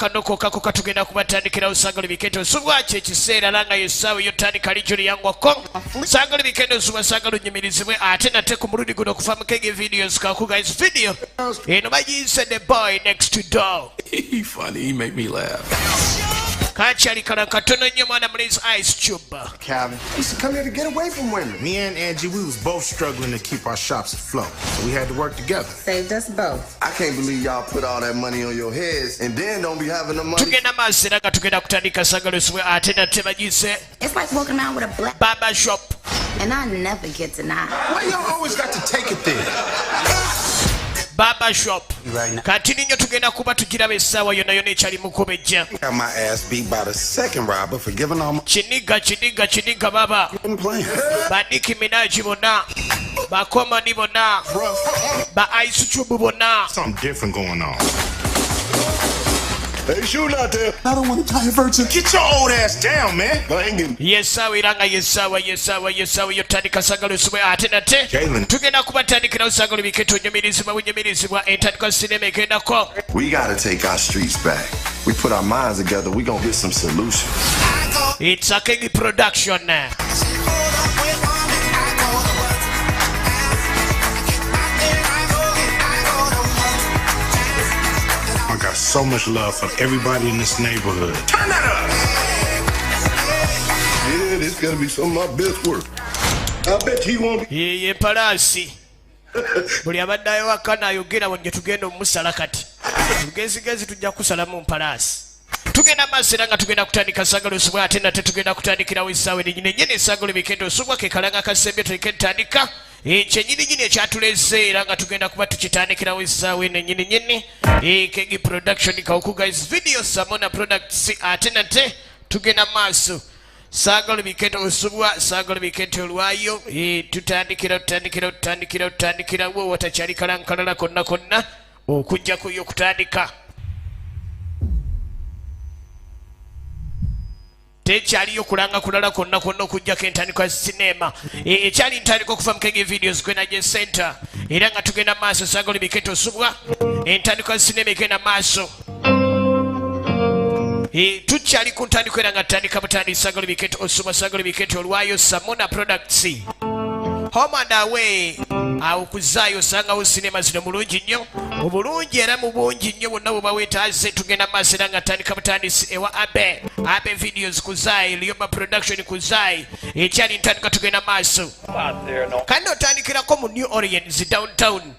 kanoko kako katugenda kubatandikira usagala biketo subwa che kiseera langa yesawe yotandika lijuri yangwa ko sagala biketo subwa sagala nyimirizibwe ate nate ku muludi guno kufamu kege videos kaku guys video eno bayise the boy next to door. He funny, he make me laugh. Kachali kana katono nnyo mwana mlezi Ice Cube. Calvin, we used to come here to get away from women. Me and Angie, we was both struggling to keep our shops afloat, so we had to work together. Saved us both. I can't believe y'all put all that money on your heads and then don't be having the money. Tugenda masira nga tugenda kutandika sagala subwe ate nate bayise. It's like walking around with a black Barber shop. And I never get denied. Why y'all always got to take it there? Barber shop. Kati ninyo tugenda kuba tugiraba essaawa yonna yonna ekyali mukubejja. Got my ass beat by the second robber for giving all my Chiniga baba. Ba Nicki Minaj bonna. Ba Common bonna. Ba Ice Cube bonna. Something different going on. Hey, shooting out there. I don't want to tie a virgin. Get your old ass down, man. Banging. Yesawa iranga yesawa yotandika sagala subwe ate nate. Tugenda kubatandikira usagala biketo nyumirizibwa entandika sinema egendako. We gotta take our streets back. We put our minds together, we gonna get some solutions. It's a King production. I got so much love for everybody in this neighborhood. Turn that up! Yeah, this gotta be some of my best work. I bet you won't be. Ye palasi. Buli abadde ayowaka n'ayogera wonje tugenda omusala kati. Tugezigezi tujja kusala mu palasi. Tugenda masira nga tugenda kutandika sagalo subwa ate nate tugenda kutandikira wisaawe nyine sagalo bikendo subwa ke kalanga kasembe tuketandika. Kyenyini ekyatuleze era nga tugenda kuba tukitandikira wisaawe nyini Kegi production kauku guys video Samona products ate nate tugenda maaso sagalo biketo usubwa sagalo biketo olwayo tutandikira wo watakyali kalankalala konna okujja kuyo kutandika tekyaliyo kulanga kulala konna okujjako entandikwa sinema ekyali ntandika okuva mu Kege videos Gwenaje Center era nga tugenda maaso sagalo biketo osubwa entandikwa sinema egenda maaso tukyali ku ntandikwa era nga tutandika butandi sagalo biketo osubwa sagalo biketo olwayo Samona Products home and away awo kuzaayo osangawo sinema zino mulungi nnyo obulungi era mu bungi nnyo bonna bwe baweetaaze tugenda maaso era nga tutandika butandisi ewa abe videos kuzaayi Lyoba production kuzaayi ekyali ntandika tugenda maaso kandi otandikirako mu New Orleans downtown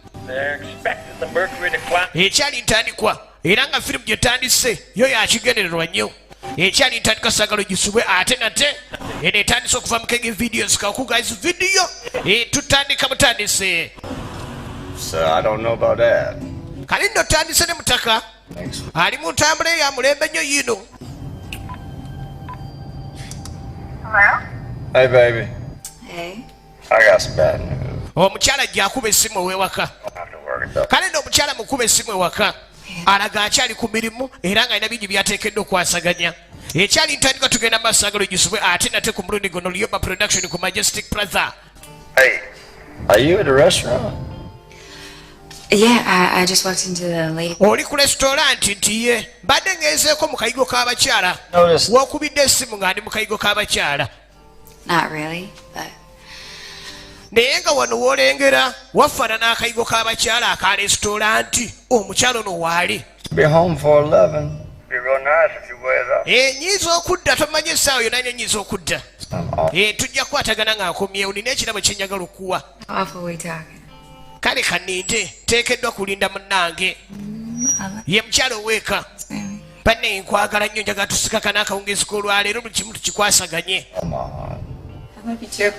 ekyali ntandikwa era nga firimu gyetandise yo yakigendererwa nnyo ekyali ntandika sagalo gisubwe ate nate eno etandise okuva mu Kege videos kauku guys video tutandika butandise. So I don't know about that. Kali nno tandise ne mutaka ali mu ntambula ya mulembe nnyo yino. Hello? Hey, baby. Hey. I got some bad news. Omukyala gy'akuba essimu ew'ewaka. Kale nno omukyala mukuba essimu ewaka alaga akyali ku mirimu era nga alina bingi byateekeddwa okwasaganya ekyali ntandika tugenda maaso sagalo gisubwe ate nate ku mulundi guno Lyoba production ku Majestic Plaza. Hey, are you at a restaurant? Yeah, I just walked into the lady. Oli ku restaurant ntiye mbadde ngezeeko mu kayigo k'abakyala w'okubidde essimu nga ndi mu kayigo k'abakyala. Not really, but naye nga wano w'olengera wafaanana akayigo k'abakyala aka restaurant omukyala ono waali. Be home for 11. Be real nice if you wear up. Nyiza okudda tomanyi essaawa yonna nyiza okudda. Tujja kukwatagana ng'akomyewo nina ekirabo kye njagala okuwa. awful we talking. Kale kaninde teekeddwa kulinda munnange ye mukyala oweeka banne nkwagala nnyo njagala tusikaka n'akawungezi k'olwaleero buli kimu tukikwasaganye. I love you too.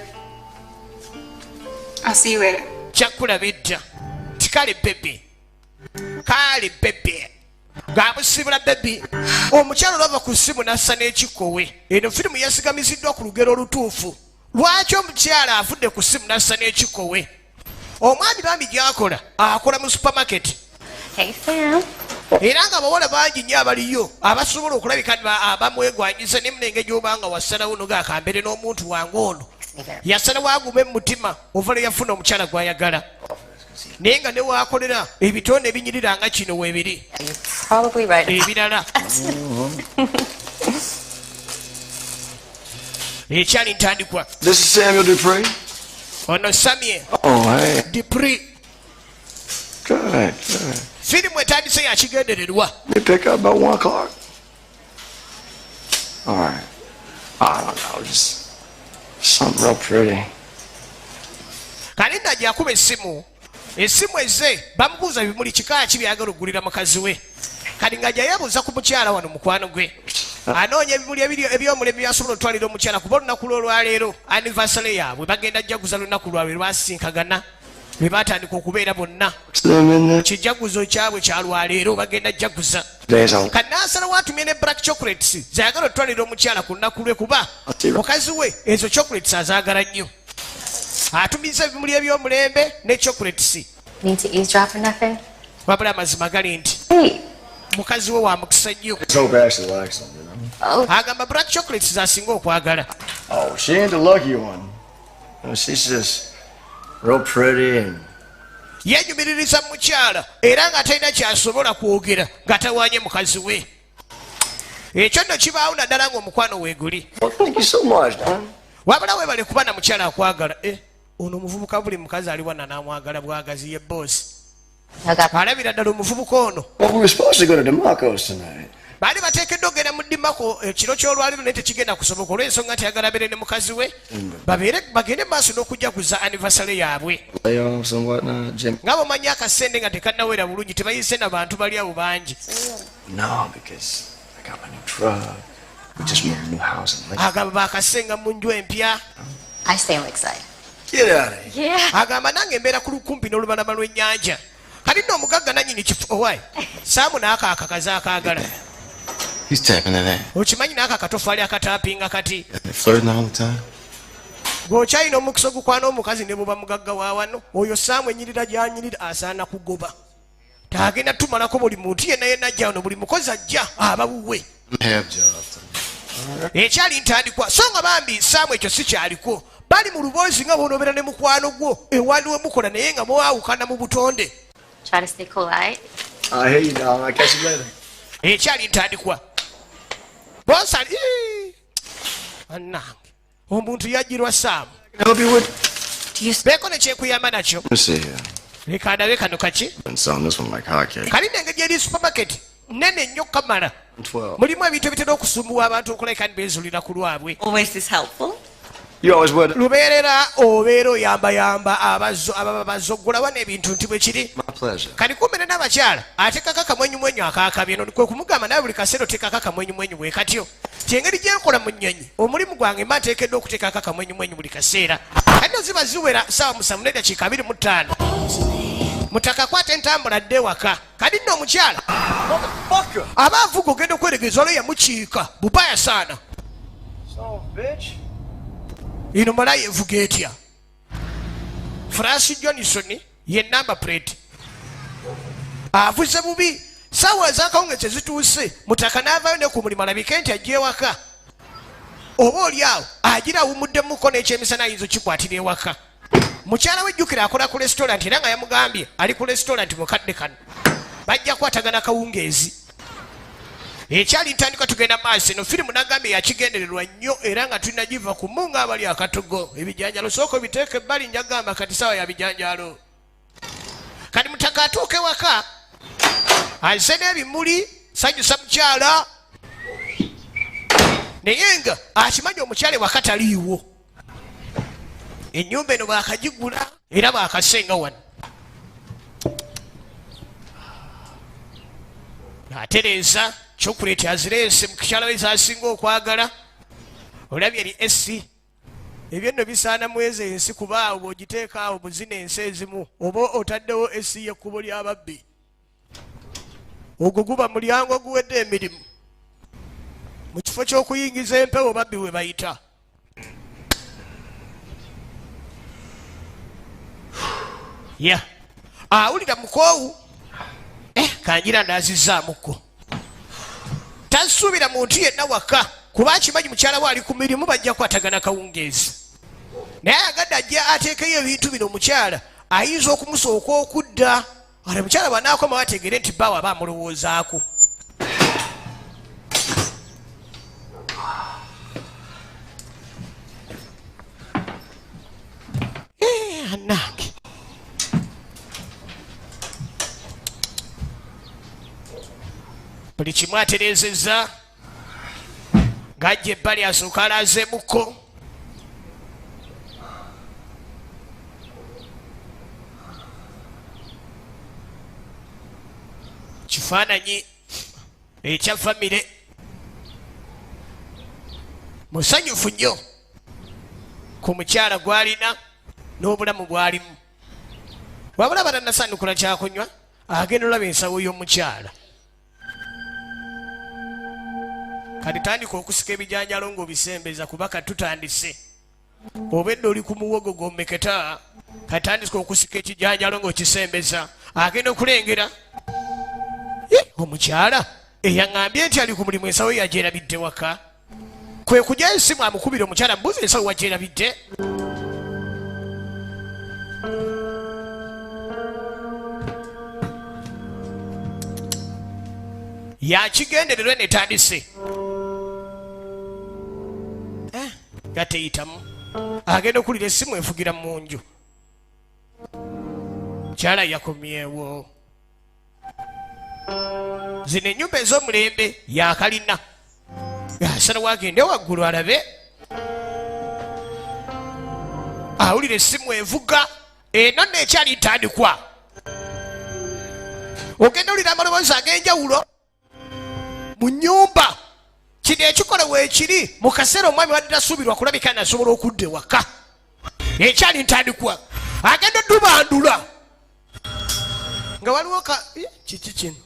I'll see you later. Kyakulaba edda ti kale bebe ng'amusibula bebi omukyala olwava ku ssimu n'assa n'ekikkowe. Eno firimu yasigamiziddwa ku lugero olutuufu. Lwaki omukyala avudde ku ssimu n'assa n'ekikkowe? Omwami bambi gy'akola akola mu supermarket. Hey, Sam. Era nga abawala bangi nnyo abaliyo abasobola okulabika abamwegwanyiza n'emunenge gy'obanga wassalawo n'omuntu wange ono yasalawo agume mu mutima ova le yafuna omukyala gw'ayagala. Nenga ne wakolera ebitonde ebinyirira nga kino webiri. You're probably right. Ebirala. Ekyali ntandikwa. This is Samuel Dupree. Ono Samuel Oh, hey. Dupree. Good. Firimu etandise yakigendererwa. They pick up about 1 o'clock. All right. I don't know, just something real pretty. Kalinda jakuba essimu. Essimu eze bamubuuza bimuli kikaya kibyagala okugulira mukazi we. Kati nga jayabuuza ku mukyala wano mukwano gwe. Anoonya ebimuli eby'omulembe byasobola otwalira omukyala kuba olunaku lw'olwaleero anniversary yaabwe bagenda jaguza lunaku lwabwe lwasinkagana bwe baatandika okubeera bonna. Kijaguzo kyabwe kyalwaleero bagenda jaguza. Kati n'asalawo atumye ne black chocolates zayagala otwalira omukyala ku lunaku lwe kuba mukazi we ezo chocolates azaagala nnyo. Atumiza ebimuli eby'omulembe ne chocolates. Need to eavesdrop or nothing? Wabula amazima gali nti Hey. mukazi we wa mukisa nnyo. Hope Ashley likes them, you know. Oh, Agamba black chocolates zasinga okwagala. Oh, she ain't the lucky one. You know, she's just real pretty and Yenyumiririza mukyala era nga talina kyasobola kwogera nga tawaanye mukazi we. Ekyo nno kibaawo naddala ng'omukwano weeguli. well, thank you so much, Don. Wabula weebale kuba na mukyala akwagala. Ono omuvubuka buli mukazi ali wana n'amwagala bwagazi ye boosi. I got Alabira ddala omuvubuka ono. Well, we were supposed to go to DeMarco's tonight. Baali bateekeddwa okugenda mu ddimako ekiro ky'olwaliro naye tekigenda kusoboka olw'ensonga nti ayagala abeere ne mukazi we bagende maaso n'okujjaguza anniversary yaabwe. Playoffs and whatnot, Jim. Nga bomanyi akasente nga tekannawera bulungi tebayise na bantu bali awo bangi. No, because I got my new truck. We just moved a new house in Lincoln. Agamba bakasenga mu nju empya. I stay on Lakeside. Get out of here. Yeah. Agamba nange embeera ku lukumpi n'olubalama lw'ennyanja. Kati nno omugagga nannyini kifo owaayi saamu n'ako akakazi akaagala. He's tapping that. Okimanyi n'ako akatofaali akataapinga kati. They're flirting all the time. G'okyalina omukisa ogukwana omukazi ne buba mugagga wa wano oyo saamu enyirira gy'anyirira asaana kugoba. Tagenda tumalako buli muntu yenna yenna ajja wano buli mukozi ajja abawuwe. Have jobs. Ekyali ntandikwa so nga bambi saamu ekyo si kyaliko. Bali mu luboozi nga bw'onobeera ne mukwano gwo ewaliwo mukola naye nga mwawukana mu butonde. Try to stay polite. I hear you, Don. I'll catch you later. Ekyali ntandikwa bonsali annange omuntu yajjirwa saamu Can I help you with? beeko ne kyekuyamba nakyo. Let me see here. Leka ndabe kano kaki Been selling this one like hotcakes. kali nenge gyeri supermarket nene nnyo kamala 12. mulimu ebintu ebitera okusumbuwa abantu okuleka nibeezulira ku lwabwe. Always this helpful? You always would. Lubeerera obeera oyambayamba ababa bazoggulawo n'ebintu nti bwe kiri. My pleasure. Kati kumene n'abakyala ateekako akamwenyumwenyu akaakabye no kwe kumugamba nawe buli kaseera oteekako akamwenyumwenyu bwe katyo. Kyengeri gye nkola mu nnyonyi omulimu gwange mba nteekeddwa okuteekako akamwenyumwenyu buli kaseera. Kati no ziba ziwera ssaawa 7 n'eddakiika 25. Mutaka kwata entambula dde waka. Kati nno omukyala aba avuga ogenda okweregeeza olwo yamukiika bubaya saana. Ino malayo evuga etya. Francis Johnson ye number plate. Avuze bubi. Sawa ez'akawungezi zituuse mutaka n'avaayo ne ku mulimu alabike nti ajja ewaka. Oba oli awo agira awummuddemukko n'ekyemisana ayinza okikwatira ewaka. Mukyala we jjukira akola ku restaurant era nga yamugambye ali ku restaurant mukadde kano. Bajja kwatagana kawungeezi. Ekyali ntandika tugenda maaso eno firimu nagambye yakigendererwa nnyo era nga tulina giva ku munga abali akatogo ebijanjalo sooka biteeke ebbali njagamba kati sawa ya bijanjalo. Kati mutaka atuuka ewaka azze n'ebimuli sanyusa mukyala naye nga akimanyi omukyala ewaka taliiwo. Ennyumba eno baakagigula era baakasenga wano. Atereeza chocolate azireese mukyala we z'asinga okwagala. Olabye eri esi ebyo nno bisaana mwezi ensi kuba awo bw'ogiteeka awo buzina ensi ezimu oba otaddewo esi y'ekkubo ly'ababbi. Ogwo guba mulyango guwedde emirimu. Mu kifo ky'okuyingiza empewo babbi we bayita. Ya awulira mukoowu kanjira ndaazizzaamukko. Tasuubira muntu yenna waka kuba akimanyi mukyala we ali ku mirimu bajja kwatagana kawungeezi. Naye agadde ajja ateekeyo ebintu bino omukyala ayinza okumusooka okudda ate mukyala bw'anaakoma bateegere nti baawa aba amulowoozaako. Annange buli kimu atereezezza ng'ajja ebbali asooka alaazeemuko. Kifaananyi ekya famire musanyufu nnyo ku mukyala gw'alina n'obulamu bw'alimu. wabula batanasanyukula kyakunywa agenda olaba ensawo y'omukyala. kati tandika okusika ebijanjalo ng'obisembeza kuba katutandise. obedde oli ku muwogo gwommeketa katandika okusika ekijanjalo ng'okisembeza agenda okulengera omukyala eyaŋŋambye nti ali ku mulimu ensawo yagyerabidde waka. kwe kujja essimu amukubira omukyala mbuuza ensawo wagyerabidde. yakigendererwe netandise gateyitamu agenda okulira essimu efugira mu nju. mukyala yakomyewo. zino ennyumba ez'omulembe yakalina asana wagende waggulu alabe. awulira essimu evuga eno neekyali ntandikwa. ogenda olira amaloboozi ag'enjawulo mu nnyumba. kino ekikola weekiri mu kaseera omwami wadde tasuubirwa kulabika nasobola okudda ewaka. ekyali ntandikwa agenda oddubandula nga waliwo kiki kino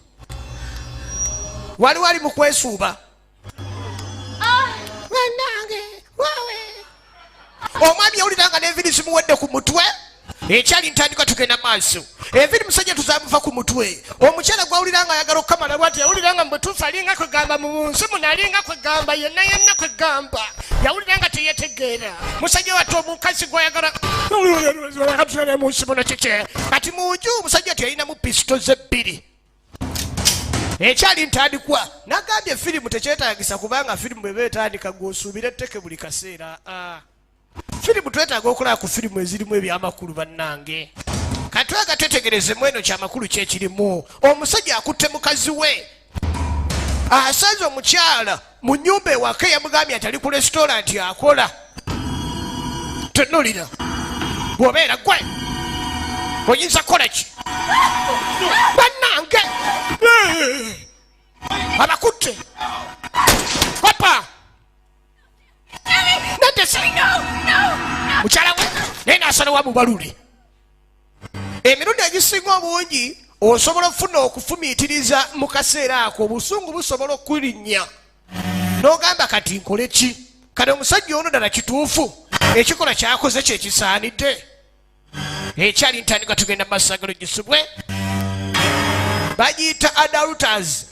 waliwo ali mu kwesuuba. bannange waawe omwami yawulira nga n'enviri zimuwedde ku mutwe. ekyali ntandikwa tugenda maaso. enviri musajja tuzamuva ku mutwe. omukyala gwawulira nga ayagala okukamala lwati yawulira nga mubutuufu alinga kwegamba mu bunsi munalinga kwegamba yenna kwegamba yawulira nga teyetegeera. musajja watte omukazi gwayagala munsi muno kike kati munju omusajja teyalinamu pisito zebbiri. ekyali ntandikwa nagambye firimu tekyetaagisa kubanga firimu bweba etandika gwosuubira etteke buli kaseera. firimu twetaaga okulaba ku firimu ezirimu ebyamakulu bannange. katwega twetegerezemu eno kyamakulu kyekirimu. omusajja akutte mukazi we asaze omukyala mu nnyumba ewaka yamugambye atali ku resitoranti akola. tonolira bw'obeera gwe oyinza kukola ki bannange. abakutte papa mukyala we naye naasalawo mubalule. emirundi egisinga obungi osobola okufuna okufumiitiriza mu kaseera ako obusungu busobola okulinnya n'ogamba kati nkole ki. kale omusajja ono ddala kituufu ekikola kyakoze kyekisaanidde. ekyali ntandikwa tugenda mu masagalo gisubwe bagiyita adulters.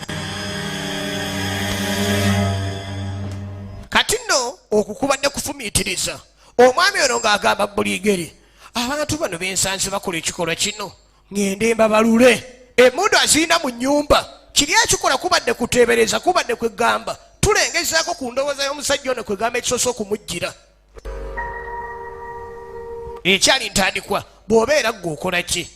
kati nno okukubadde kufumiitiriza. omwami ono ng'agamba buli ngeri abantu bano bensanze bakola ekikolwa kino ngende mbabalule. emmundu azirina mu nnyumba kiri ekikola kubadde kuteebereza kubadde kwegamba tulengezaako ku ndowooza y'omusajja ono kwegamba ekisoose okumujjira. ekyali ntandikwa bw'obeera ggwe okola ki.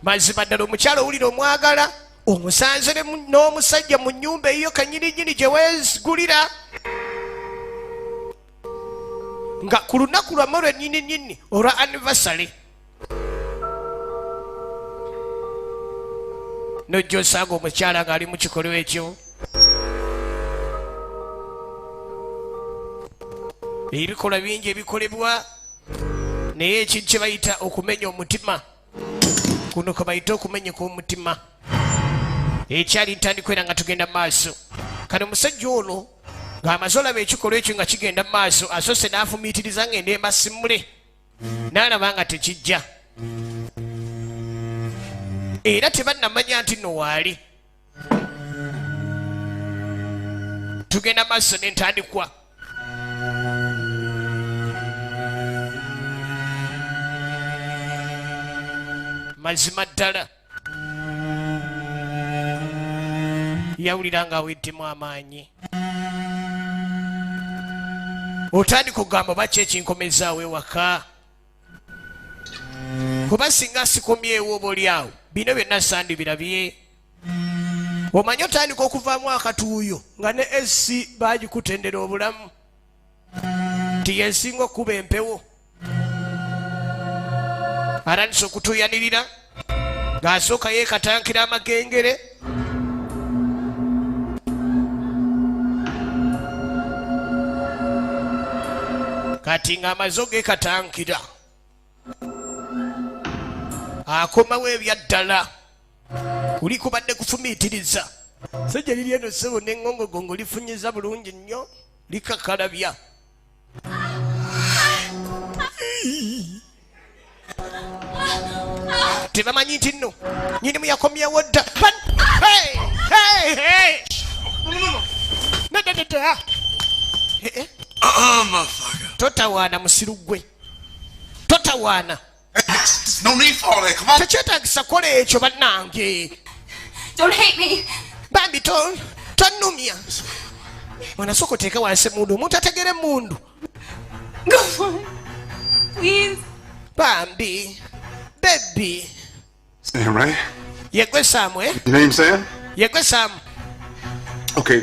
mazima ddala omukyala owulira omwagala omusanze n'omusajja mu nnyumba eyiyo kanyininyini gye weegulira nga ku lunaku lwamme lwennyininyini olwa anniversary nojja osanga omukyala ng'ali mu kikolwa ekyo. ebikolwa bingi ebikolebwa naye ekintu kye bayita okumenya omutima kuno kwe bayita okumenyeka omutima. ekyali ntandikwa era nga tugenda maaso. kale omusajja ono ng'amaze olaba ekikolwa ekyo nga kigenda maaso asoose n'afumiitiriza ng'ende masimule n'alaba nga tekijja era tebannamanya nti nno waali. tugenda maaso n'entandikwa mazima ddala yawulira nga aweddemu amaanyi otandika okugamba baki ekinkomezaawo ewaka kuba singa sikomyewo oba oliawo bino byonna sandi birabye omanyi otandika okuvaamu akatuuyo nga ne esi bagikutendera obulamu tiyensinga okuba empewo arandisa okutuuyanirira ng'asooka yeekatankira amagengere kati ng'amaze ogeekatankira akomawo ebyaddala kuli kubadde kufumiitiriza sajja liri eno ssebo n'eŋŋongogongo lifunyiza bulungi nnyo likakalabya tebamanyi nti nno nyini muyakomyawo dda totawaana musiru gwe totawaana No need for all that. Come on. tekyetagisa kola ekyo bannange Don't hate me. bambi tonnumya mwana sooka oteeke wansi emundu omuntu ategere emundu Go on. Please. bambi bebi Sam, right? yegwe Saamu Your name Sam? yegwe Saamu Okay,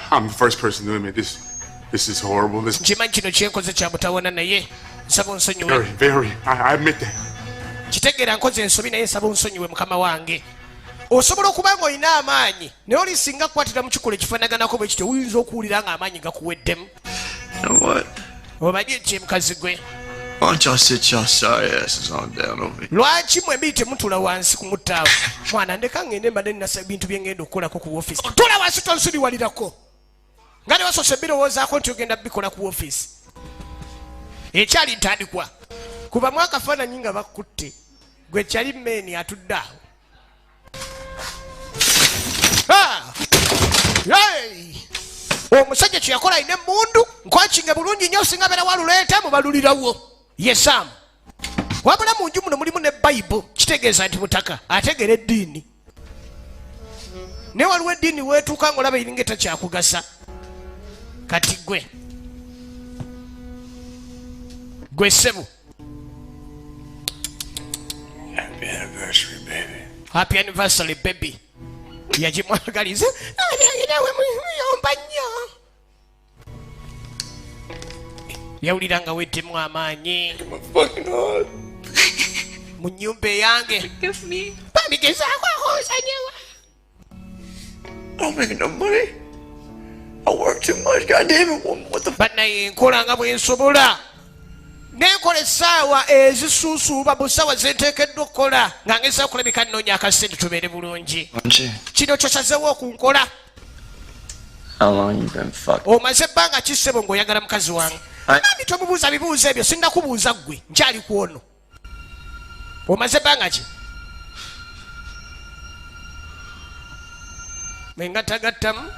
I'm the first person to admit this. This is horrible. This nkimanyi kino kyenkoze kya butawana naye nsaba onsonyiwe very. I admit that. kitegeera nkoze ensobi naye nsaba onsonyiwe mukama wange osobola okuba nga olina amaanyi naye olisinga kukwatira mu kikola ekifaanaganako bwe kityo oyinza okuwulira nga amaanyi gakuweddemu You know what? omanyi ekye mukazi gwe Why don't y'all sit y'all sorry asses on down over here? lwaki mwembiri temutula wansi kumuttaawo mwana ndeka ngende mbadde nnasa ebintu bye ngenda okukolako ku woofiisi tula wansi tonsuliwalirako nga ne wasoose birowoozaako nti ogenda bikola ku woofiisi ekyali ntandikwa kuba mu akafaananyi nga bakutte gwe kyali meeni atudde awo omusajja kye yakola alina emmundu nkwakinge bulungi nnyo singa beera waluleeta mubalulirawo ye Saamu wabula mu nju muno mulimu ne bayibuli kitegeeza nti mutaka ategera eddiini naye waliwo eddiini weetuuka ng'olaba iringa etakyakugasa kati gwe ssebo Happy anniversary, baby. happy anniversary baby yagimwagaliza nawe muyomba nnyo yawulira nga weddemu amaanyi My fucking heart. mu nnyumba eyange Give me. babigezaako akonsonyiwa I'm making no money. I work too much. God damn it. What the bannaye nkola nga bwe nsobola nenkola essaawa ezisuusuuba mu ssaawa zenteekeddwa okukola nga ngeza okulabika nnoonya akasente tubeere bulungi kino kyosazeewo okunkola How long you been fucking? omaze ebbanga ki ssebo ng'oyagala mukazi wange nandi tomubuuza bibuuzo ebyo sinda kubuuza ggwe nkyali ku ono omaze ebbanga ki mengatagattamu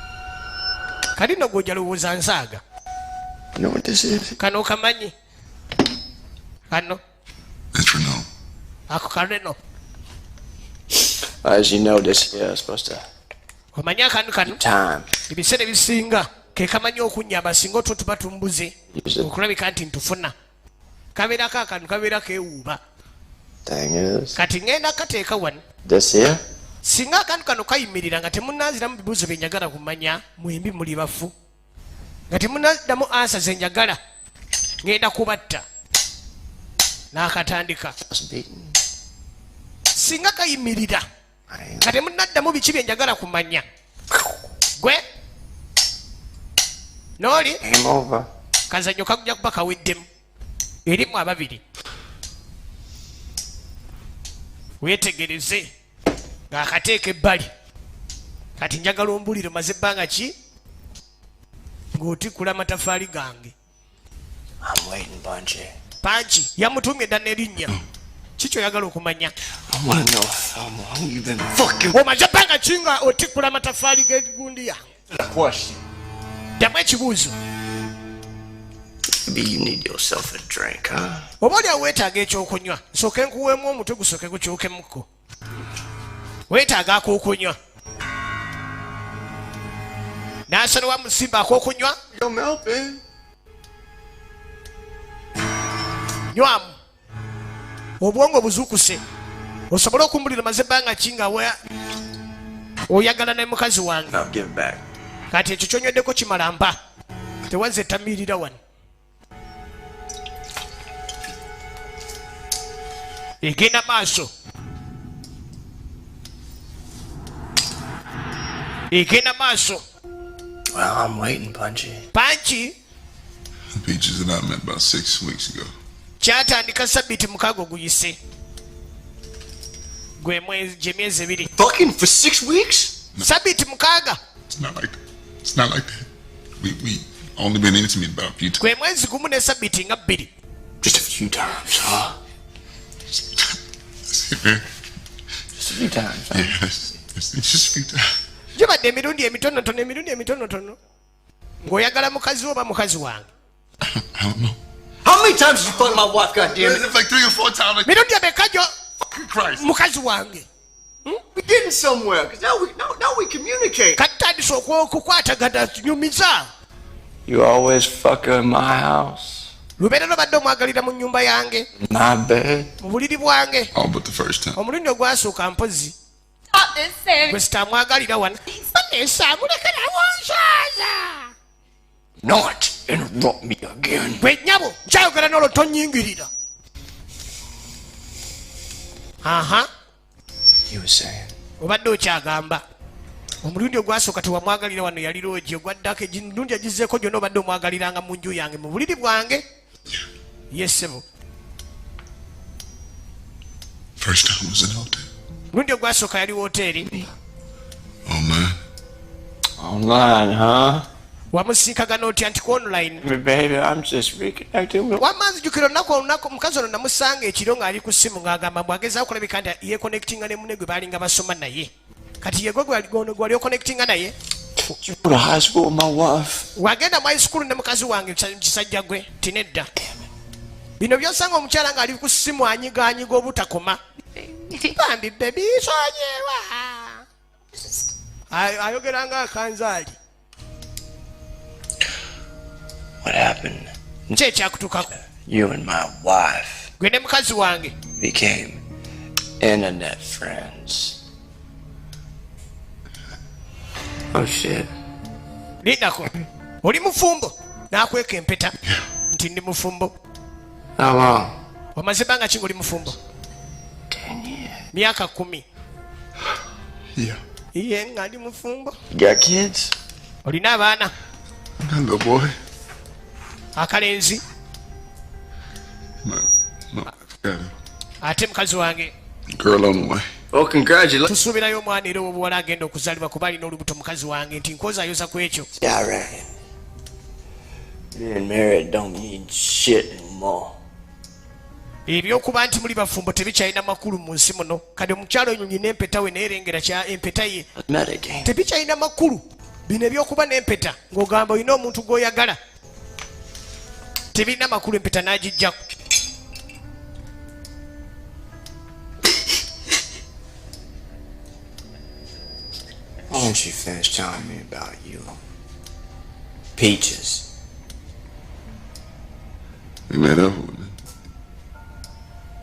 kali no gwojalowooza nsaaga You know what this is? kano kamanyi kano Metronome. ako kaleno As you know, this is supposed to omanyi akantu kano time. ebiseera ebisinga ke kamanyi okunyamba singa otwo tuba tumbuze Use it. okulabika nti ntufuna kabeerako akantu kabeera keewuuba Thing is, kati ngenda kateeka wano this here. singa akantu kano kayimirira nga temunanziramu bibuuzo bye njagala kumanya mwembi muli bafu nga temunaddamu ansa ze njagala ngenda kubatta n'akatandika Was beaten. singa kayimirira I ain't nga temunaddamu biki bye njagala kumanya gwe n'oli game over. kazanyo kagujja kuba kaweddemu erimu ababiri weetegereze ng'akateeka ebbali kati njagala ombulire maze ebbanga ki ng'otikula amatafaali gange I'm waiting, Bungie. panki yamutumye ddala n'erinnya kikyoyagala okumanya I want to know how long you've been fucking. omaze ebbanga ki nga otikula amatafaali g'egundi yange Question. ddamu ekibuuzo Maybe you need yourself a drink, huh? Oba oli weetaaga ekyokunywa nsooke nkuweemu omutwe gusooke gukyukemukko weetaaga ak'okunywa n'asala wa musimba ak'okunywa Yo, Melvin. nywamu obwongo buzuukuse osobole okumbulira maze ebbanga ki nga oyagala ne mukazi wange I'll give it back. kati ekyo kyonyweddeko kimala mpa tewaze tamiirira wano egenda maaso egenda maaso. Well, I'm waiting, Punchy. Punchy? The Peaches and I met about 6 weeks ago. Kyatandika sabiti mukago guyise. Gwe mwezi myezi ebiri. Fucking for 6 weeks? Sabiti mukaga. It's not like that. It's not like that. We only been intimate about a few times. Gwe mwezi gumu ne sabiti nga bbiri. Just a few times, huh? That's it, man. Just a few times, huh? Yeah, it's just a few times. Gibadde emirundi emitonotono. Ng'oyagala mukazi oba mukazi wange. I don't know. How many times did you fuck my wife, goddammit? It's like 3 or 4 times. Like, Mirundi emeka fucking Christ. mukazi wange. We're getting somewhere, because now we communicate. Katandise okukwatagana nyumiza. You always fuck her in my house. Lubeera lobadde omwagalira mu nnyumba yange. My bed. Mu buliri bwange. All but the first time. Omulundi ogwasooka mpozi. Stop this, Sammy. Gwe sitamwagalira wano. Vanessa, mulekera wonsaaza. Not interrupt me again. Gwe nnyabo, nkyayogera n'olwo tonnyingirira. Aha. You were saying? Obadde okyagamba. Omulundi ogwasooka tewamwagalira wano yali loogi ogwaddako emirundi egizzeeko gyonna obadde omwagaliranga mu nju yange mu buliri bwange. Yes, sebo. First time was in a hotel. Omulundi ogwasooka yali woteeri. Oh, man. Online, huh? Wamusinkagana otya nti ku online. Baby, I'm just reconnecting with... Wamanzijukira olunaku omukazi ono namusanga ekiro ng'ali ku ssimu ng'agamba bw'agezaako okulabika nti yeekonectinga ne munne gwe baalinga basoma naye. Kati ye gwe gwali okonectinga naye. You go to high school with my wife. Wagenda mu high school ne mukazi wange kisajja gwe tinedda. Bino byosanga omukyala ng'ali ku ssimu anyigaanyiga obutakoma. Bambi bebi sonyewa. Ayogera nga akanzaali. What happened? Ki ekyakutukako? You and my wife Gwe ne mukazi wange. became internet friends. Oh shit. Lindako. Oli mufumbo. N'akweka empeta. Nti ndi mufumbo. How long? Omaze bbanga ki ng'oli mufumbo? 10 years. Myaka 10. Yeah. Iye nga ndi mufumbo. You got kids? Olina abaana. That little boy. Akalenzi. No, got Ate mukazi wange. a girl on the way. Oh, congratulations. Tusuubirayo omwana era ow'obuwala agenda okuzaalibwa kuba alina olubuto mukazi wange nti nkozaayoza ku ekyo. Yeah, I reckon. Being married don't mean shit anymore. Ebyokuba nti muli bafumbo tebikyalina makulu mu nsi muno. Kati omukyalo oyo nyina empeta we naye erengera kya empeta ye. Medicaid. Tebikyalina makulu. Bino ebyokuba n'empeta ng'ogamba olina omuntu gw'oyagala. Tebirina makulu empeta n'agijjako. Why don't you finish telling me about you? Peaches. We met up.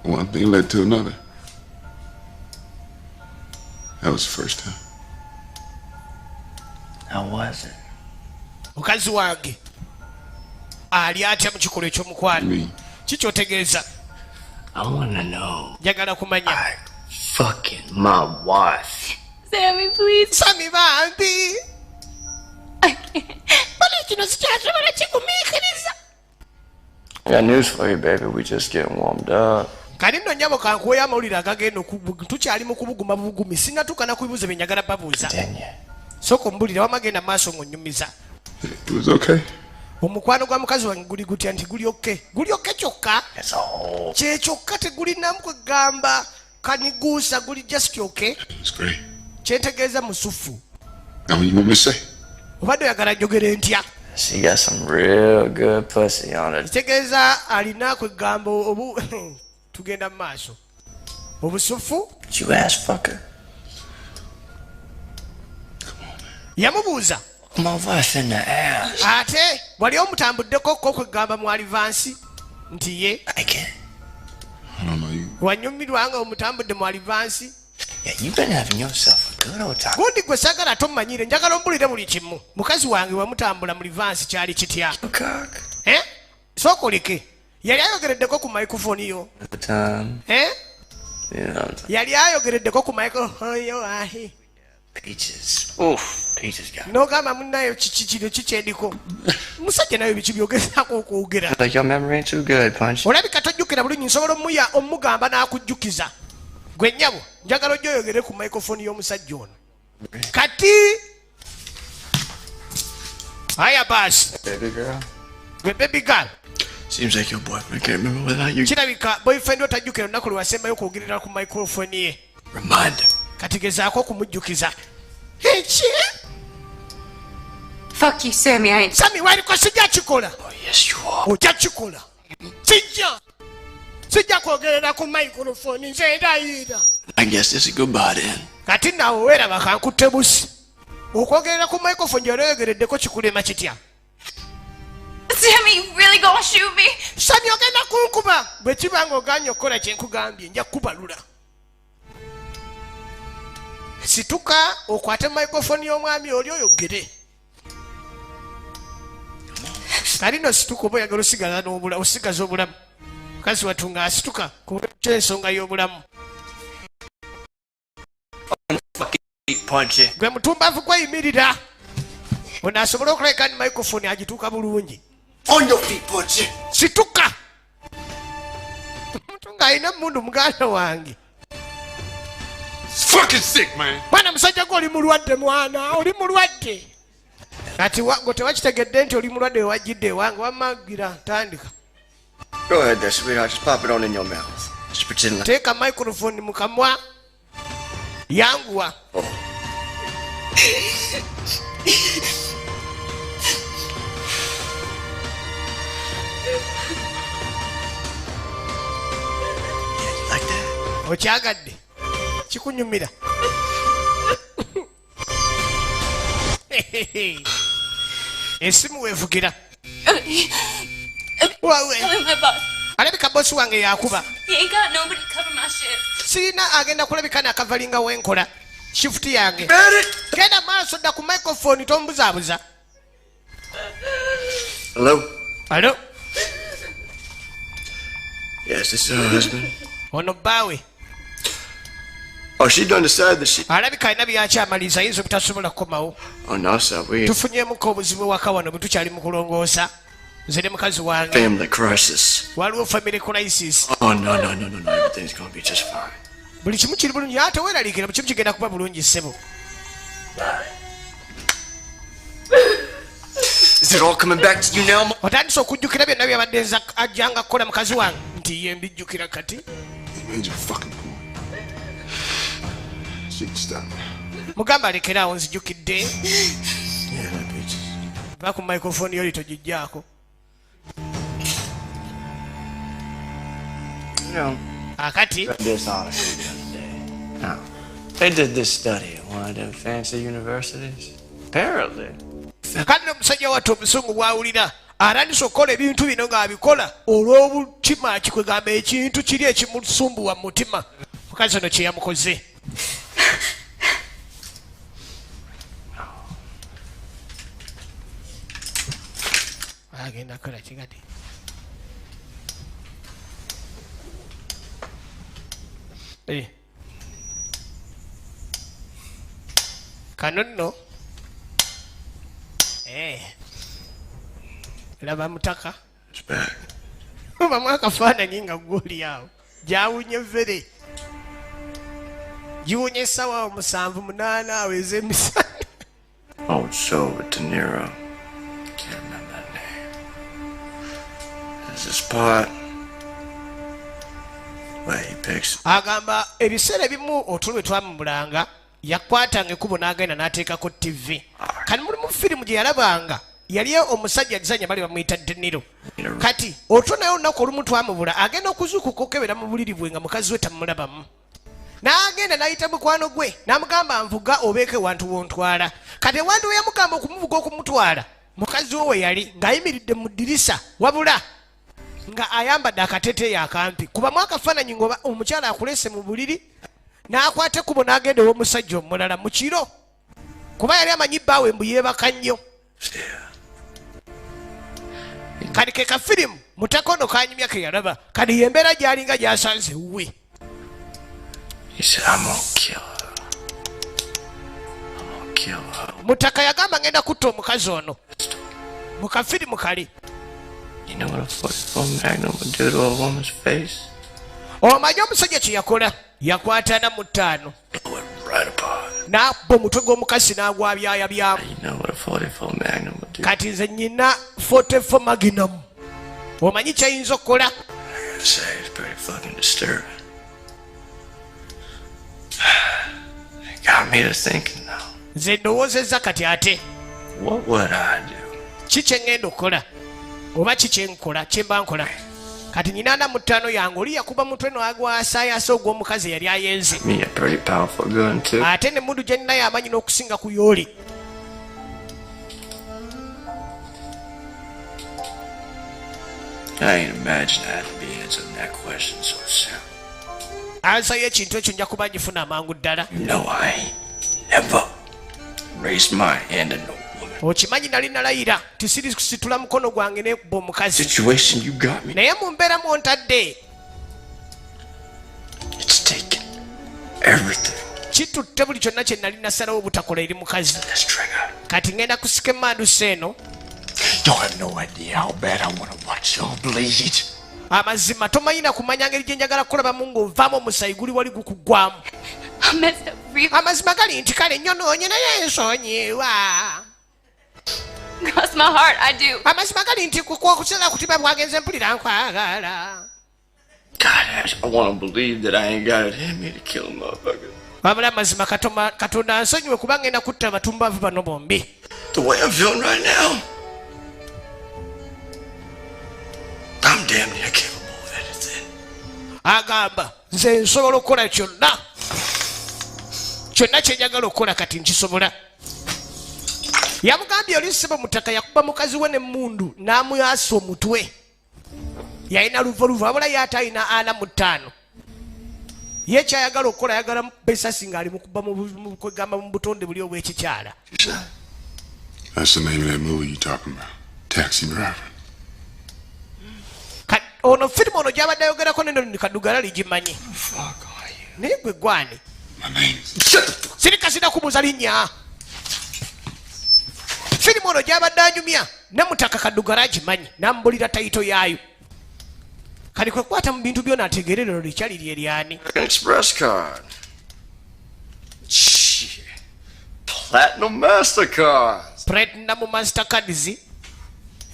One thing led to another. That was the first time. How was it? Mukazi wange ali atya mu kikolwa eky'omukwano. Me. Kikyotegeeza. I want to know. Njagala kumanya. Fucking my wife. Sammy, please. Sami bambi. I can't. Bali kino sikyasobola kigumiikiriza. I got news for you, baby. We just getting warmed up. Kali nno nnyabo kankuweyo amawulire agagenda tukyali mu kubuguma bugumi sinnatuuka na kubibuuza bye njagala babuuza. Didn't Sooka ombulire wama genda maaso ng'onnyumiza. It was okay. Omukwano gwa mukazi wange guli gutya nti guli oke. Guli oke kyokka. It's a whole... Kye kyokka tegulinamu kwegamba kaniguusa guli just okay. It's great. Kyentegeeza musufu. Now, what you want me to say? Obadde oyagala njogere ntya? She got some real good pussy on her. Kitegeeza alina kwegamba obu tugenda mu maaso obusufu Did you ask fucker? yamubuuza My wife in the ass. ate wali omutambuddeko ko kwegamba mu alivansi nti ye Like it? I don't know you. wanyumirwa nga omutambudde mu alivansi Yeah, you been having yourself a good old time. gundi gwe saagala tommanyire njagala ombulire buli kimu mukazi wange wamutambula mu livansi kyali kitya Cock. sooka oleke yali ayogereddeko ku microphone yo At the time. You know, yali ayogereddeko ku microphone yo ahi Peaches. Oof. Peaches got. n'ogamba munnayo kiki kino kikyendiko musajja nayo biki byogezaako okwogera Like your memory ain't too good, Punch. olabika tojjukira bulungi nsobola omugamba n'akujjukiza gwe nnyabo njagala ojja oyogere ku microphone y'omusajja ono kati aya baasi Baby girl. gwe baby girl Seems like your boyfriend can't remember without you. kirabika boyfriend otajjukira olunaku lwe wasembayo okwogerera ku microphone ye Remind him. kati gezaako okumujjukiza eki Fuck you, Sammy. I ain't. sami waliko sijja kikola Oh, yes, you are. ojja kikola sijja kwogerera ku microphone nze ndayira I guess this is goodbye then. kati naawe weeraba kankutte busi okwogerera ku microphone gy'oli oyogereddeko kikulema kitya Sammy, you really gonna shoot me? sami ogenda kunkuba bwe kiba nga oganye okukola kyenkugambye nja kukubalula situka okwate microphone y'omwami oli oyogere kalino situka oba oyagala osigaza obulamu mukazi wattu nga asituka kubekyo ensonga y'obulamu Punch it. gwe mutumbavu gweyimirira ono asobole okulabika ni microphone agituuka bulungi On your feet, Punch it. situka omuntu ng'alina mundu muganda wange It's fucking sick, man. mwana musajja gwe oli mulwadde mwana oli mulwadde kati gwe tewakitegedde nti oli mulwadde wewajjidde ewange wamagira tandika Go ahead there, sweetheart. Just pop it on in your mouth. Just pretend like. teeka microphone mu kamwa yanguwa Like that. okyagadde kikunyumira esimu weevugira wawe Tell my boss. alabika bosi wange yakuba He ain't got nobody to cover my shift. sirina agenda kulabika nakavalinga wenkola shifuti yange Get it? genda maaso dda ku microphone tombuzaabuza Hello? alo Yes, this is her husband. ono bbaawe Oh, she done decided that she. alabika alina byakyamaliza ayinza obutasobola kukomawo Oh, no, sir. We. tufunyemuko obuzibu waka wano bwe tukyali mu kulongoosa nze ne mukazi wange Family crisis. waliwo family crisis Oh, no. Everything's gonna be just fine. buli kimu kiri bulungi ate weeraliikira buli kimu kigenda kuba bulungi ssebo Is it all coming back to you now, Ma? otandise okujjukira byonna byabadde nza ajjanga kukola mukazi wange nti ye mbijjukira kati You made your fucking point. Shit, stop. mugamba alekeraawo nzijjukidde Yeah, that bitch. va ku microphone yoli togijjaako You know, akati this honestly the other day. Now, they did this study at one of them fancy universities. Apparently. kandi omusajja wattu omusungu bw'awulira atandise okukola ebintu bino ng'abikola olw'obutima kikwegamba ekintu kiri ekimusumbuwa mu mutima mukazi ono kye yamukoze agenda kukola kigati kano nno laba mutaka It's back. bamu akafaananyi nga gwoli awo gyawunye vere giwunye essaawa 7-8 awo ez'emisana Oh, it's so with De Niro. Can't remember that name. There's this part where he picks. agamba ebiseera ebimu otulo lwe twamubulanga yakwatanga ekkubo n'agenda n'ateekako tv kati mulimu firimu gye yalabanga yali omusajja alizanya bali bamuyita Deniro. Kati otonayo olunaku olumu twamubula agenda okuzuukuka okebera mu buliri bwe nga mukazi we tamulabamu. N'agenda n'ayita mukwano gwe n'amugamba nvuga obeeke wantu wontwala. Kati wantu we yamugamba okumuvuga okumutwala mukazi we yali ng'ayimiridde mu ddirisa wabula nga ayambadde akateeteeyi akampi. Kubamu akafaananyi ng'oba omukyala akulese mu buliri n'akwata ekkubo n'agenda ew'omusajja omulala mu kiro kuba yali amanyi bbaawe mbu yeebaka nnyo. Kati ke kafirimu mutakono kanyumya ke yalaba kati yembeera gy'alinga gy'asanze we. He said, I'm gonna kill her. I'm gonna kill her. Mutaka yagamba ngenda kutta omukazi ono mu kafirimu kali. You know what a 44 Magnum would do to a woman's face? Omanyi omusajja kye yakola yakwata na mu ttaano Blow it right apart. n'abba omutwe gw'omukazi n'agwa byayabyamu. You know what a 44 Magnum would do? Kati nze nnyina 44 Magnum. Omanyi kyayinza okukola? I gotta say, it's pretty fucking disturbing. It got me to thinking now. Nze ndowoozezza kati ate What would I do? ki kye ŋŋenda okukola oba ki kye nkola kye mba nkola. Kati nnyina 45 yange oli yakuba mutwe n'agwasaayasa ogw'omukazi yali ayenze. Me a pretty powerful gun too. Ate ne mundu gye nninayo amanyi n'okusinga ku yooli. I ain't imagine I had to be answering that question so soon. Ansa y'ekintu ekyo nja kuba ngifuna amangu ddala. No, I ain't never raised my hand at no woman. Okimanyi nali nalayira tisitula mukono gwange n'ekubba omukazi. Situation you got me. Naye mu mbeera mw'ontadde It's taken everything. kitutte buli kyonna kye nali nasalawo obutakola eri mukazi. Let's trigger. Kati ngenda kusika emmandusa eno. You have no idea how bad I want to watch y'all bleed. Amazima tomanyi na kumanya ngeri gye njagala kulabamu ng'ovaamu omusayi guli wali gukuggwamu. I messed up real. Amazima gali nti kale nnyonoonye naye ensonyiwa. Cross my heart, I do. Amazima gali nti kukusala kutiba bwagenze mpulira nkwagala. God, I want to believe that I ain't got it in me to kill a motherfucker. Wabula amazima Katonda ansonyiwe kuba ngenda kutta abatumbavu bano bombi. The way I'm feeling right now, I'm damn near capable of anything. Agamba nze nsobola okukola kyonna. Kyonna kye njagala okukola kati nkisobola. Yamugambye oli ssebo mutaka yakuba mukazi we n'emmundu n'amuyasa omutwe. Yalina luvoluvu wabula ye ate alina 45. Ye kyayagala okukola ayagala besasi ng'ali mukuba mu kwegamba mu butonde buli obw'ekikyala. That's the name of that movie you talking about. Taxi Driver. Ono firimu ono gy'abadde ayogerako neno Kadugala ligimanyi. Fuck are you? Naye gwe gwani? My name's... Sirika sina kubuuza linnya. Firimu ono gy'abadde anyumya ne mutaka Kadugala agimanyi n'amubulira tayito yaayo. Kali kwe kwata mu bintu byonna ategeere lino likyali ly'eryani. An express card. Shit. Platinum MasterCards. Platinum Mastercards.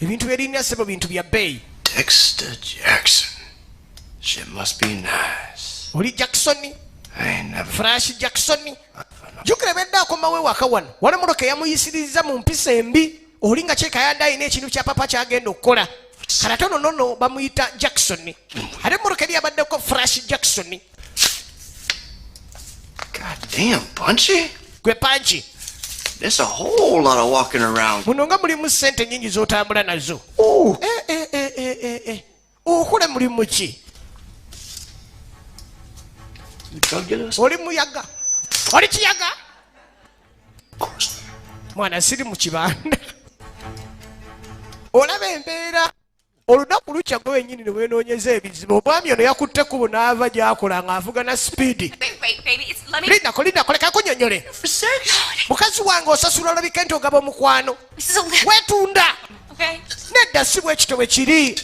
Ebintu by'erinnya ssebo bintu bya bbeeyi. Dexter Jackson. Shit must be nice. Oli Jackson? I ain't never... Flash Jackson? Jukira bedde akomawo ewaka wano. Wano muloka yamuyisiriza mu mpisa embi. Oli nga kyekayanda alina ekintu kya papa kyagenda okukola. Kalatono nono bamuyita Jackson. Ate muloka eri abaddeko Flash Jackson. God damn, Punchy. Gwe Panchi. There's a whole lot of walking around. Muno nga mulimu ssente nnyingi z'otambula nazo. Okule mulimu ki? Drug dealers? Oli muyaga. Oli kiyaga? Of course. Mwana siri mu kibanda. Olaba embeera. Olunaku lukya gwe wennyini ne weenoonyeza ebizibu. Omwami ono yakutte kubo n'ava gy'akola ng'avuga na sipiidi. Wait, baby. Let me. Linda koleka kunnyonnyole. Mukazi wange osasula olabika nti ogaba omukwano. This is a lift. Weetunda. Okay. Nedda si bwekito bwe kiri.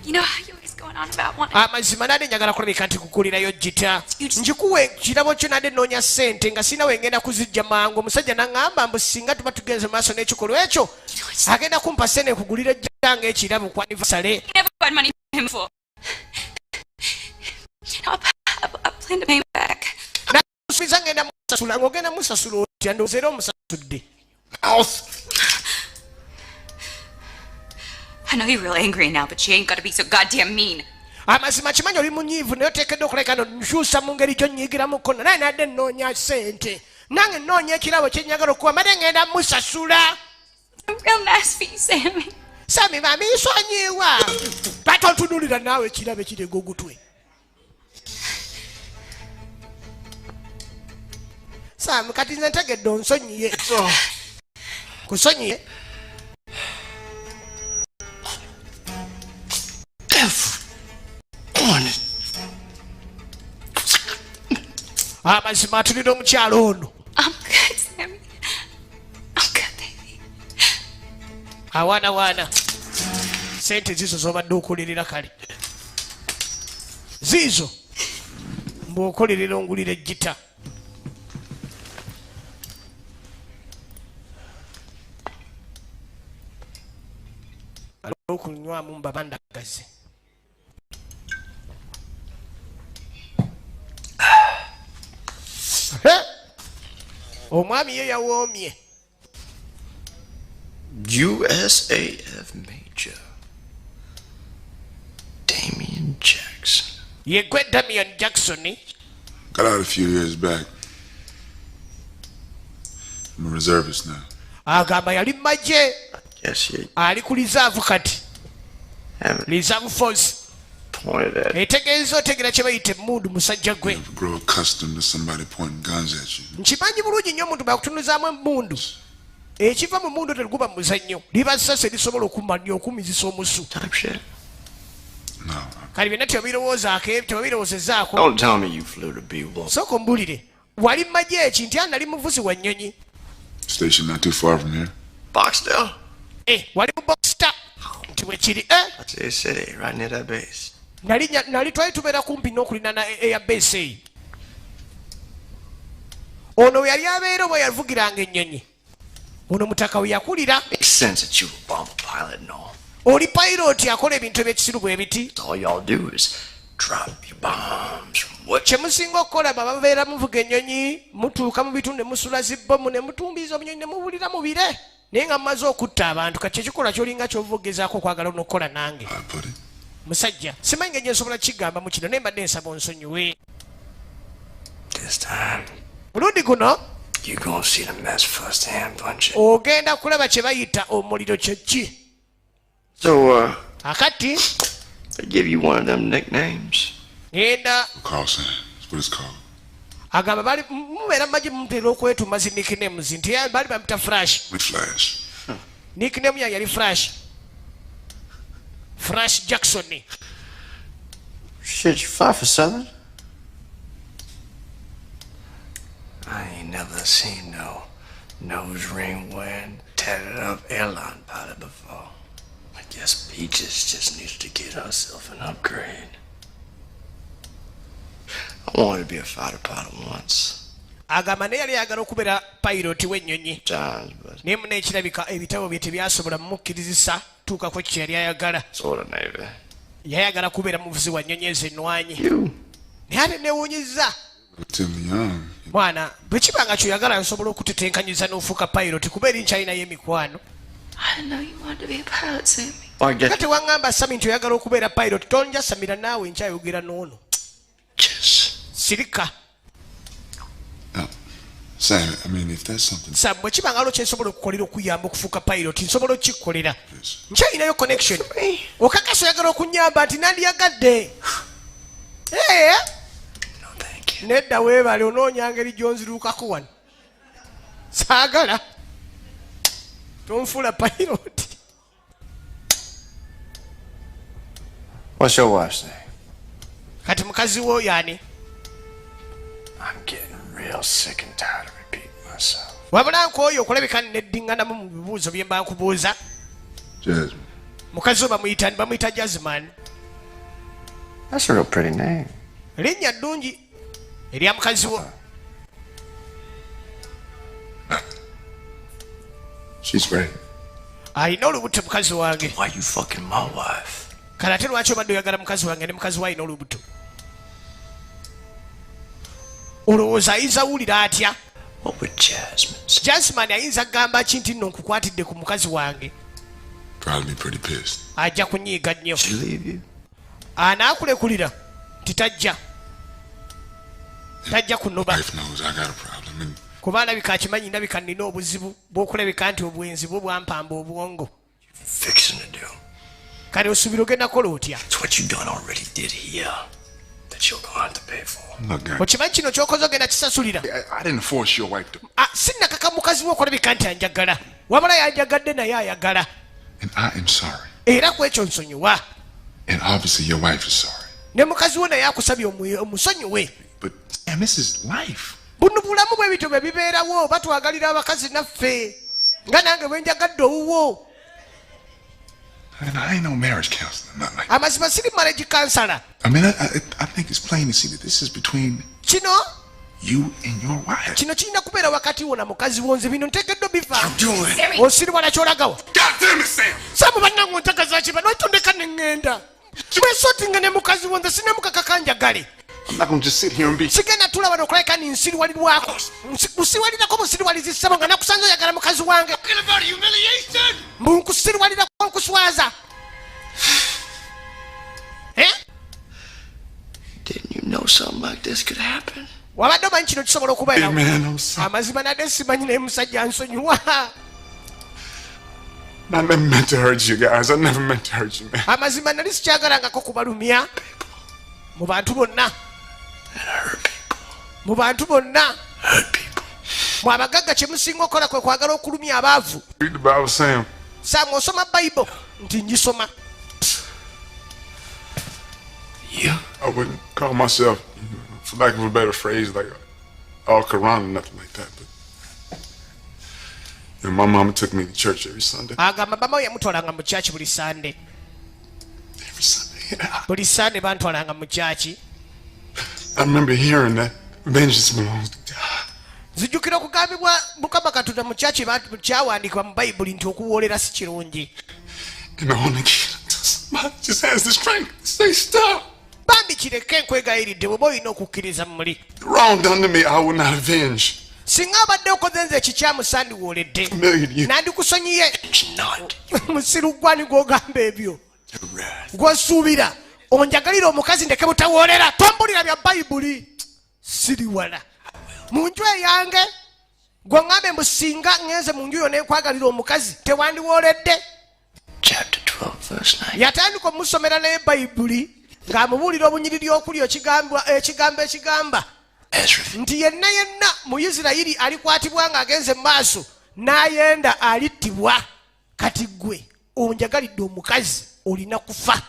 You know how you always going on about wanting. Amazima nade njagala kulabika nti kukulirayo gita. Njikuwe kirabo kyo nade nnoonya ssente nga sina wengenda kuzijja mangu. Omusajja n'aŋŋamba mbu singa tuba tugenze maaso n'ekikolwa ekyo agenda kumpa ssente kugulira jjange ekirabo ku anniversary. I never had money from him before. I plan to pay him back. Nakusuubiza ngenda musasula ng'ogenda musasula otya ndowooza era omusasudde. I know you're real angry now, but you ain't gotta be so goddamn mean. Amazima kimanyi oli munyiivu naye oteekeddwa okuleka no nkyusa mu ngeri gy'onyiigiramu kkono naye nadde nnoonya ssente nange nnoonya ekirabo kye nnyagala okuwa made ngenda musasula. I'm real nice for you, Sammy. Sami mami nsonyiwa bata otunulira naawe ekirabo ekirega ogutwe. Sam kati nze ntegedde onsonyiye kusonyiye. Amazima atulira omukyalo ono. I'm good, Sammy. I'm good, baby. Awaana sente zizo z'obadde okolerera kale zizo mbw'okolerera ongulira ejjita. Okunywamu mbabandagaze. Omwami ye yawoomye. USAF Major Damien Jackson. Ye gwe Damien Jackson. Got out a few years back. I'm a reservist now. Agamba yali mmaje. Yes, you Ali ku reserve kati. haven't Reserve force. pointed at. Etegeeza otegera kye bayita emmundu musajja gwe. You grow accustomed to somebody pointing guns at you. Nkimanyi bulungi nnyo omuntu bakutunuzaamu emmundu. Ekiva mu mmundu teguba muzannyo. Liba ssase erisobola okumizisa omusu. Type shit. No, Kali byonna tebabirowoozaako tebabirowoozezaako. Don't tell me you flew to B-Wolf. Sooka ombulire. Wali mmaje eki nti nali muvuzi wa nnyonyi. station not too far from here. Boxdale? Wali mu Boxster. Nti bwe kiri That's the city, right near that base. nali twali tubeera kumpi n'okulinana eya base eyi. Ono yali abeera oba yavugiranga ennyonyi. Ono mutaka we yakulira. Makes sense that you a bomber pilot and all. Oli piloti akola ebintu ebyekisiru bwe biti. All y'all do is drop your bombs from what? Kye musinga okukola babeera muvuga ennyonyi mutuuka mu bitundu ne musula zibbomu ne mutumbiza obunyonyi ne mubulira mu bire naye nga mumaze okutta abantu kati ekikola kyolinga kyovugezaako okwagala n'okukola nange. I put it. Musajja simanyi ngeri nsobola kigamba mu kino naye mbadde nsaba onsonyiwe. This time, Mulundi guno you gonna see the mess firsthand, bunch of. ogenda kulaba kye bayita omuliro kye ki. So, Akati they give you one of them nicknames. ngenda Call sign. That's what it's called. agamba bali mubeera magi mutera okwetuuma zi nicknames nti bali bamuta Flash. With Flash. Nickname yali Flash. Flash Jackson. Shit, you fly for Southern? I ain't never seen no nose ring wearing, tatted up airline pilot before. I guess Peaches just needs to get herself an upgrade. I wanted to be a fighter pilot once. Agamba naye yali ayagala okubeera piloti w'ennyonyi Times, but naye muna ekirabika ebitabo bye tebyasobola mumukkirizisa tuukako kye yali ayagala. sort of Navy. Yayagala kubeera muvuzi wa nnyonyi ez'ennwanyi You? naye ate neewuunyizza Tell me young. mwana bwe kiba nga kyoyagala osobola okutetenkanyiza n'ofuuka piloti kuba eri nkyalinayo emikwano. I didn't know you wanted to be a pilot, Sammy. Well, I nga guess. tewaŋŋamba Sami nti oyagala okubeera piloti tonjasamira naawe nkyayogera n'ono Just. sirika. Sam, I mean, if that's something. Sam bwe kiba nga waliwo kyensobola okukolera okuyamba okufuuka piloti nsobola okikkolera. Yes. Nkyalinayo connection. Okakasa oyagala okunyamba nti nandiyagadde. No, thank you. Nedda weebale onoonya ngeri gy'onziruukako wano. Saagala. Tonfuula piloti. What's your wife's name? Kati mukazi wo yani. I'm getting real sick and tired of repeating myself. Wabula nk'oyo okulabika neddiŋŋanamu mu bibuuzo bye mba nkubuuza. Jasmine. Mukazi wo bamuyita Jasmine. That's a real pretty name. Linnya ddungi erya mukazi wo. She's great. Alina olubuto mukazi wange. Why you fucking my wife? Kale ate lwaki obadde oyagala mukazi wange ne mukazi we alina olubuto? Olowooza ayinza wulira atya? What would Jasmine say? Jasmine ayinza kugamba ki nti nno nkukwatidde ku mukazi wange? probably be pretty pissed. ajja kunyiiga nnyo She leave you? anaakulekulira titajja kunoba Wife knows I got a problem, and kuba alabika akimanyi ndabika nnina obuzibu bw'okulabika nti obwenzi bwo bwampamba obwongo Fixing to do. kale osuubira ogenda kola otya It's what you done already did here that you're gonna have to pay for. look, guy, okimanyi kino ky'okoze ogenda kisasulira I didn't force your wife to. sinnakaka mukazi we okulabika nti anjagala wabala yanjagadde naye ayagala And I am sorry. era ku ekyo nsonyiwa And obviously your wife is sorry. ne mukazi we naye akusabye omusonyiwe But damn, this is life. buno bulamu bwe bityo bwe bibeerawo batwagalira abakazi naffe nga nange bwe njagadde owuwo And I ain't no marriage counselor, nothing like that. amazima siri marriage counselor I mean, I think it's plain to see that this is between kino you and your wife. kino kirina kubeera wakati wo na mukazi wo nze bino nteekeddwa biva Doing. osiriwala kyolagawa God damn it, Sam! samu bannange ontagaza kiba notondeka ne ŋŋenda bwesootinga ne mukazi wo nze sinamukaka kanjagale I'm not gonna just sit here and be. sigenda tula wano okulabika ni nsiriwalirwako nsiriwalirako busiriwalizisabo nga nakusanze oyagala mukazi wange mbu nkusiriwalirako nkuswaza Didn't you know something like this could happen? wabadde omanyi kino kisobola Hey, okubeera man, I'm sorry. amazima nadde simanyi naye musajja nsonyiwa I never meant to hurt you guys. I never meant to hurt you, man. amazima nali sikyagalangako kubalumya mu bantu bonna mu bantu bonna mwe abagagga kye musinga okukola kwe kwagala okulumya abaavu Read the Bible, Sam. saamu osoma bayibuli nti ngisoma Yeah. I wouldn't call myself, for lack of a better phrase, like all Quran or nothing like that. But you know, my mama took me to church every Sunday. agamba mama we yamutwalanga mu kyaki buli sande Every Sunday. Yeah. buli sande bantwalanga mu kyaki I remember hearing that vengeance belongs to God. zijjukira okugambibwa mukama katonda mu kyaki kyawandiikibwa mu bayibuli nti okuwoolera si kirungi And I only get until somebody just has the strength to say stop. bambi kireke nkwegayiridde bw'oba olina okukkiriza muli Wrong done to me, I will not avenge. singa abadde okoze nze ekikyamu sandiwooledde A million years. nandikusonyiye It's not. musiru gwani gwogamba ebyo Right. gwosuubira onjagalira omukazi ndeke butawoolera tombulira bya bayibuli siri wala mu nju eyange gwe ŋŋambe mbu singa ŋŋenze mu nju yo neekwagalira omukazi tewandiwooledde Chapter 12, verse 9. yatandika omusomera naye bayibuli ng'amubuulira obunyiriri okuli ekigambo ekigamba Ezra nti yenna mu isirayiri alikwatibwa ng'agenze mu maaso n'ayenda alittibwa kati gwe onjagalidde omukazi olina kufa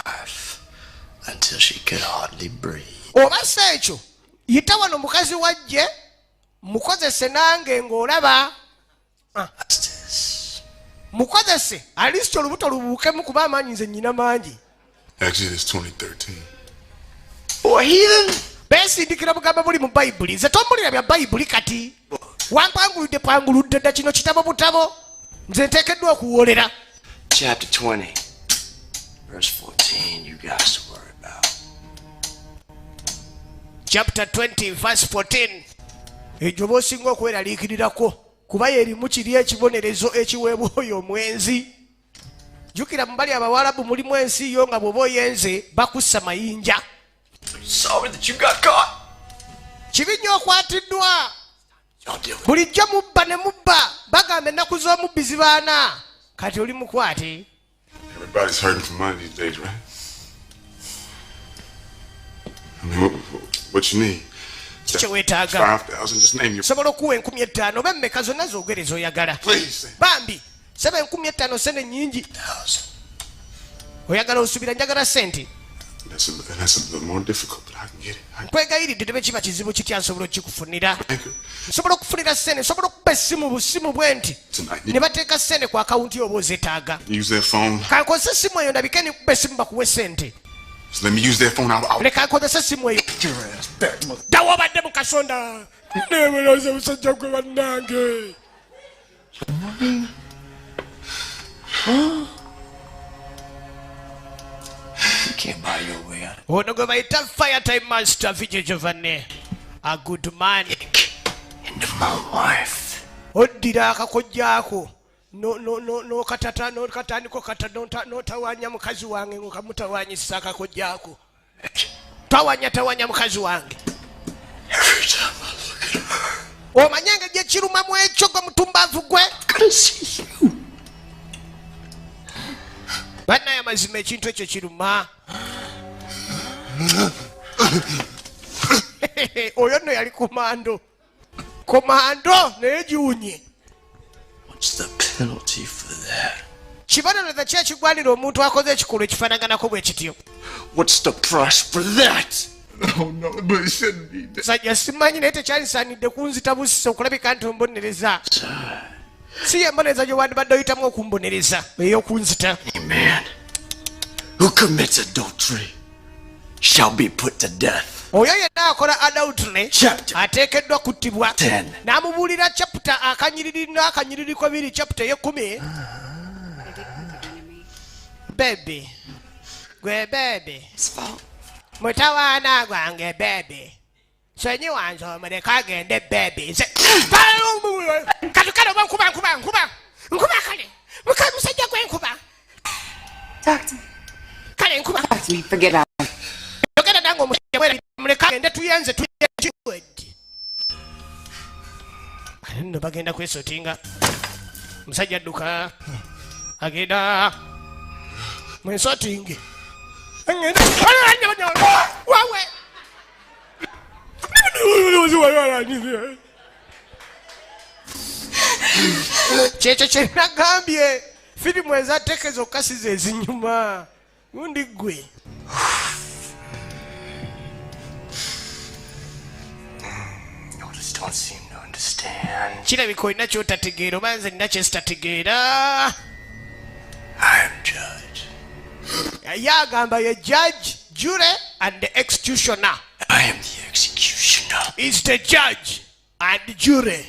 5. Until she could hardly breathe. oba si ekyo yita wano mukazi wajje mukozese nange ng'olaba What's this? mukozese alisiti olubuto lubuukemu kuba amaanyi nze nnyina mangi Exodus 20:13. Boy, heathen. beesindikira bugambo buli mu bayibuli nze tombulira bya bayibuli kati wampanguludde panguludde dda kino kitabo butabo nze nteekeddwa okuwoolera Chapter 20, verse 14. You guys to worry about. chapter 20 verse 14 egyo boosinga okweraliikirirako kuba yerimu kiri ekibonerezo ekiweebwa oyo omwenzi jjukira mu bali abawalabu mulimu ensi yo nga bw'oba oyenze bakussa mayinja Sorry that you got caught. kibi nnyo okwatiddwa Don't deal with it. bulijjo mubba ne mubba bagamba ennaku z'omubbi zibaana kati oli mukwate Everybody's hurting for money these days, right? I mean, what you need? kikye weetaaga 5,000. Just name your. sobola okuwa 5,000 oba emmeka zonna zoogereza oyagala Please, Sam. bambi saba 5,000 sente nnyingi oyagala osuubira njagala sente That's a little more difficult, but I can get it. nkwegayiridde tebe kiba kizibu kitya nsobola okikufunira Thank you. nsobola okufunira sente nsobola okuba essimu busimu bwe nti Tonight. ne bateeka sente ku akawunti oba ozeetaaga Use their phone. kankozesa essimu eyo ndabike nikuba essimu bakuwe sente Just let me use their phone. I'll leka nkozesa essimu eyo ddawo obadde mu kasonda neeweroze musajja gwe bannange You can't buy your way out of ono gwe bayita firetime master vijjo giovanni a good man it. Into my wife. oddira akakojjaako no katandiko kata notawanya mukazi wange ngokamutawanyisa akakojjako tawanya mukazi wange Every time I look at her, omanyenge gye kiruma mu ekyo gwe mutumbavu gwe I gotta see you. bannaye amazima ekintu ekyo kiruma oyo nno yali komando naye giwunye. What's the penalty for that? kibonerezo ki ekigwanira omuntu akoze ekikolwa ekifaanaganako bwe kityo? What's the price for that? Oh no, but it shouldn't be that. sajja simanyi naye tekyalisaanidde kunzita busisa okulabika nti ombonereza si yembonereza gye wandibadde oyitamu okumbonereza ey'okunzita. A man who commits adultery shall be put to death. oyo yenna akola adultery Chapter ateekeddwa kuttibwa. 10. n'amubuulira chapter akanyiriririko biri chapter ye10. Baby gwe baby mutawaana gwange baby sonyi wanze omuleka agende baby nze kale oba nkuba kale musajja gwe nkuba Doctor. kale nkuba Doctor, you forget about it. yogera nange omusajja bwe muleka agende tuyenze tuyenjiweddi kale nno bagenda kwesotinga musajja adduka agenda mwensotinge wawe kyekyo kyenagambye firimu ezateekeza okukasiza ezinyuma gundi gwe You just don't seem to understand. kirabika olina kyotategeera oba nze nina kyesitategeera. I am judge. ye agamba ye judge, jury and the executioner. I am the executioner. Is the judge and jury.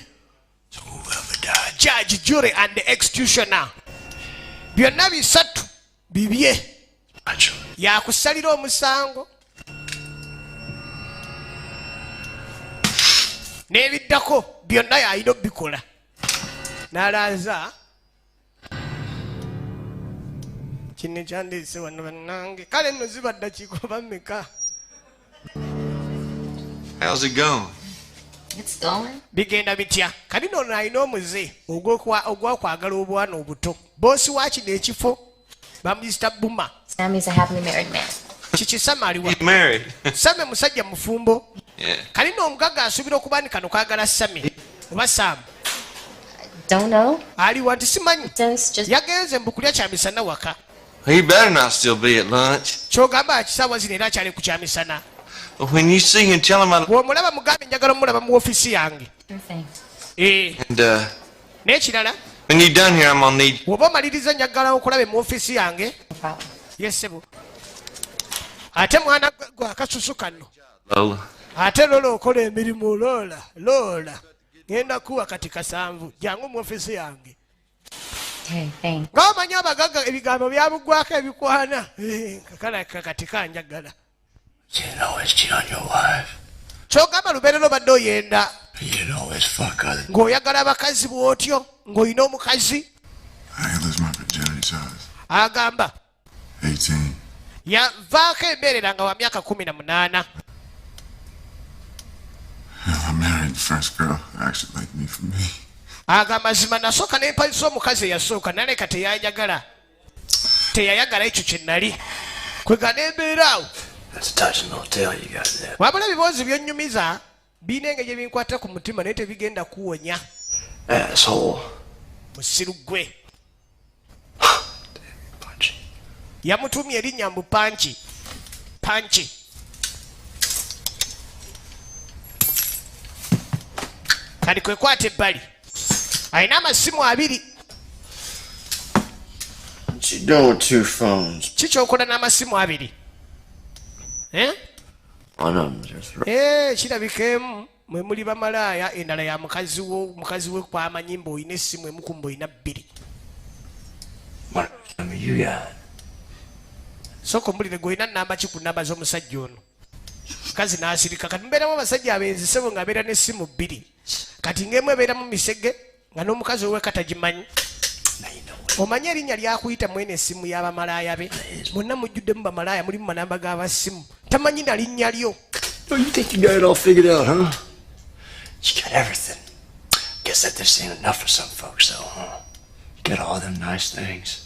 So whoever died, Judge, jury and the executioner. byonna bisatu bibye my choice. yakusalira omusango n'ebiddako byonna yalina obikola n'alaza kino kyandiise wano bannange kale nno ziba ddakiiko bammeka. How's it going? It's going. bigenda bitya kali nno alina omuze ogwakwagala obwana obuto boosi wa kino ekifo bamuyita Buma. Sammy's a happily married man. kiki Sam aliwa He's married. Same musajja mufumbo Yeah. kali nno omugaga asuubira okuba ni kano kaagala Sami oba Sam Don't know. aliwa nti simanyi Since just yagenze mbu kulya kyamisana waka He better not still be at lunch. kyogamba akisaawa zino era akyali ku kyamisana When you see him, tell him I. bw'omulaba mugambe njagala omulaba mu woofiisi yange everything. And n'ekirala when you're done here, I'm gonna need. bw'oba omaliriza njagala okulaba mu woofiisi yange No problem. yesebo ate mwana gwe akasusu kano Lola. ate Lola okola emirimu Lola ngenda kuwa kati kasanvu jangu mu woofiisi yange Okay, thanks. nga omanyi abagaga ebigambo byabugwako ebikwana kakala kati kanjagala You didn't always cheat on your wife. kyogamba lubeerera obadde oyenda You didn't always fuck others. ng'oyagala abakazi bw'otyo ng'olina omukazi I ain't lose my virginity, Charles. agamba 18. yavaako embeerera nga wa myaka 18 I married the first girl who actually liked me for me. agamba mazima nasooka nempalisa omukazi eyasooka naleka teyayagala ekyo kye nnali kwega nembeera awo. That's a touching little tale you got there. wabula ebiboozi byonnyumiza birina engeri gye binkwata ku mutima naye tebigenda kuwonya Asshole. musiru gwe Punch. yamutumye erinnya mbu panki kali kwekwata ebbali alina amasimu 2 What you doing with 2 phones? kikyokola n'amasimu 2 One of them's just right. kirabika emu mwe muli bamalaaya endala ya mukazi we kwamanyi mbu olina essimu emu kumba olina 2 What number you got? sooka ombulire gweolina namba ki ku namba z'omusajja ono mukazi n'asirika kati mubeeramu abasajja abenzisebo ng'abeera n'essimu 2 kati ng'emu ebeeramu misege nga n'omukazi owe katagimanyi Omanye erinnya lyakuyita mwene essimu y'abamalaaya be. Monna mujjuddemu bamalaaya mulimu manamba g'abasimu. Tamanyi na linnya lyo. Oh, you think you got it all figured out, huh? You got everything. Guess that this ain't enough for some folks, though, huh? You got all them nice things.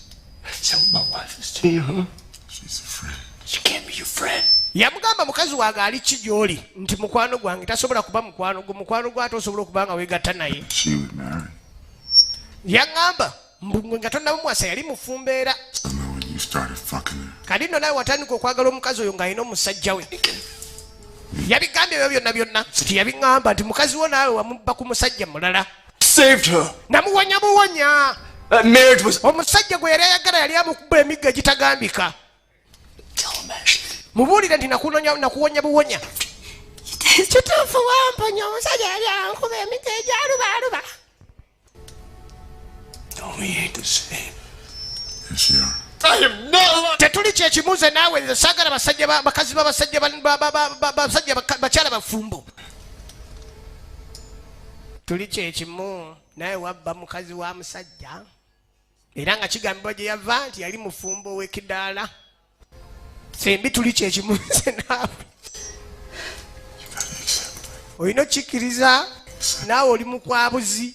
Is that what my wife is to you, huh? She's a friend. She can't be your friend. Yamugamba mukazi wange ali ki gy'oli nti mukwano gwange tasobola kuba mukwano gwo mukwano gwo ate osobola okuba nga weegatta naye. She was married. Yaŋŋamba mbu nga tonnamuwasa yali mufumbeera. I know when you started fucking her. Kati nno nawe watandika okwagala omukazi oyo ng'alina omusajja we. Yabigambye ebyo byonna byonna tiyabiŋŋamba nti mukazi wo naawe wamubba ku musajja mulala. Saved her. Namuwonya buwonya. That marriage was... Omusajja gwe yali ayagala yali amukuba emigga egitagambika. Tell him, Ashley. Mubuulire nti nakuwonya buwonya. Kituufu wamponya omusajja yali ankuba emigga egyalubaaluba. No, we ain't the same. Yes, you are. I am not... Tetuli kyekimuuze naawe saagala bakazi b'abasajja bakyala bafumbo. Tuli kyekimu naye wabba mukazi wa musajja era nga kigambibwa gye yava nti yali mufumbo w'ekidaala. Sembi tuli kyekimuuze naawe. Olina okikkiriza naawe oli mukwabuzi.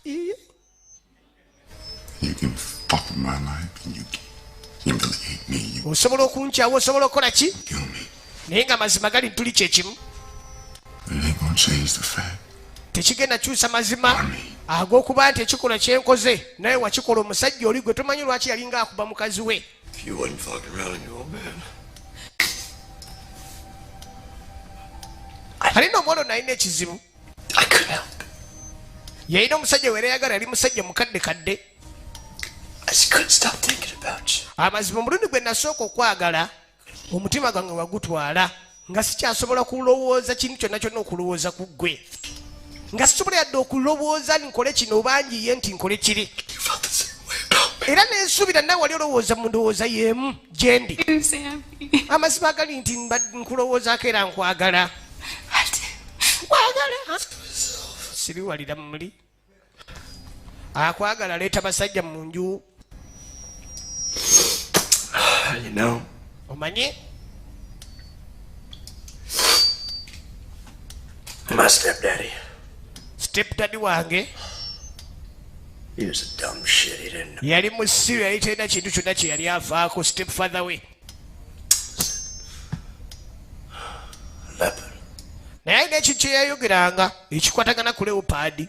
You can fuck with my life and you really hate me. You Osobola okunkyawa osobola okukola ki? kill me. Naye nga mazima gali tuli kyekimu. It ain't gonna change the fact. Tekigenda kyusa mazima ag'okuba nti ekikolwa kyenkoze naye wakikola omusajja oli gwe tomanyi lwaki yalinga akuba mukazi we. If you wasn't fucking around your old man. Alina omwana ono alina ekizibu. I couldn't help it. Yalina omusajja we yayagala yali musajja mukaddekadde. I just couldn't stop thinking about you. Amazima omulundi gwe nasooka okwagala omutima gwange wagutwala nga sikyasobola kulowooza kintu kyonna kyonna okulowooza ku ggwe. Nga sisobola yadde okulowooza nkole kino obanjiye nti nkole kiri. You felt the same way about me. Era nensuubira nawe wali olowooza mu ndowooza y'emu gye ndi. Sam. Amazima agali nti nkulowoozaako era nkwagala. I did. Nkwagala. Sibiwalira muli. Akwagala leeta basajja mu nju. You know, Omanyi? my stepdaddy, Stepdaddy wange he was a dumb shit. He didn't know. yali musiru yali talina kintu kyonna kye yali avaako stepfather we. Leopard. Naye alina ekintu kye yayogeranga ekikwatagana ku Leopard.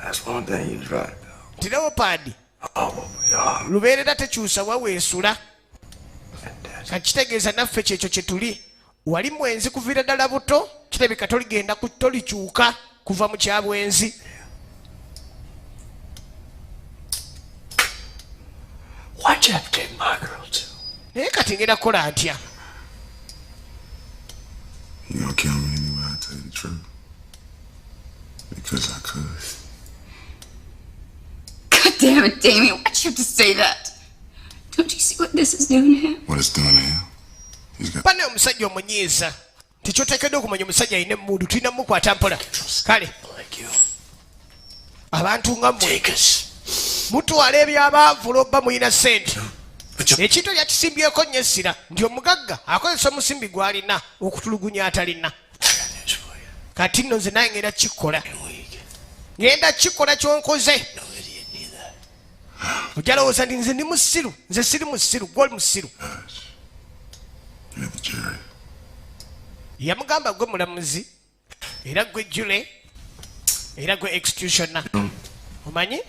That's one thing he was right about. Nti Leopard Oh, what we are. lubeerera tekyusa waweesula. Fantastic. Kakitegeeza naffe kyekyo kye tuli. Wali mwenzi kuviira ddala buto kirabika toligenda tolikyuka kuva mu kyabwenzi. Why'd you have to take my girl too? Naye kati ngenda kukola ntya? You gonna kill me anyway, I tell you the truth. Because I could. God damn it, Damien. Why'd you have to say that? Don't you see what this is doing to him? What it's doing to him? He's got Bane omusajja omunyiiza. Tikyoteekeddwa okumanya omusajja alina emmundu tulina mukwata mpola. Kale Like you. abantu nga mmwe Take us. mutwala ebyabaavu lwobba muyina ssente. But you... Ekintu yakisimbyeeko nnyo essira nti omugagga akozesa omusimbi gw'alina okutulugunya atalina. News for you. Kati nno nze naye ngenda kikola. And weak. Ngenda kikola kyonkoze. No idiot neither. Ojalowooza nti nze ndi musiru. Nze siri musiru, gw'oli musiru. you're the jury. Yamugamba gwe mulamuzi era gwe jule era gwe executioner. Omanyi?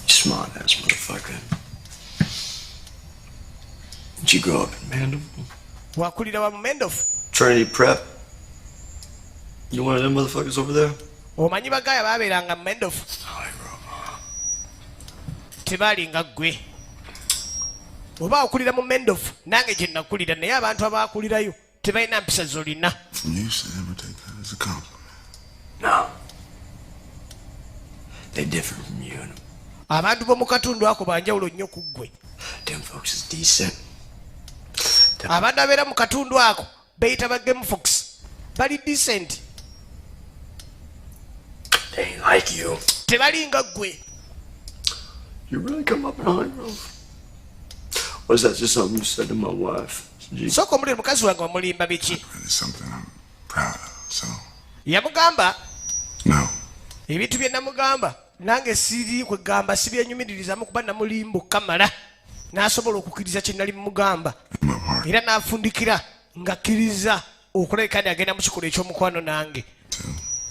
Smart ass motherfucker. Did you grow up in Mandeville? Wakulira wa Mumendofu. Trinity Prep? You one of them motherfuckers over there? Omanyi bagaya baabeeranga Mumendofu. I grew up. Tebaali nga ggwe. Oba okulira mu Mendofu nange gye nakulira naye abantu abaakulirayo tebalina mpisa z'olina. From you, should never take that as a compliment. No. They differ from you. Abantu b'omu katundu ako banjawulo nnyo ku ggwe. Them folks is decent. Abantu abeera mu katundu ako beyita ba Game Fox bali decent. They ain't like you. Tebali nga ggwe. You really come up in Honeygrove? Or is that just something you said to my wife? Soko muri mukazi wange wamulimba biki? It's something I'm proud of, so. Yamugamba? No. Ebintu bye namugamba nange siri kwegamba sibyenyumiririzaamu kuba namulimba okamala n'asobola okukkiriza kye nali mugamba era n'afundikira ng'akkiriza okulabika nti agenda mu kikola eky'omukwano nange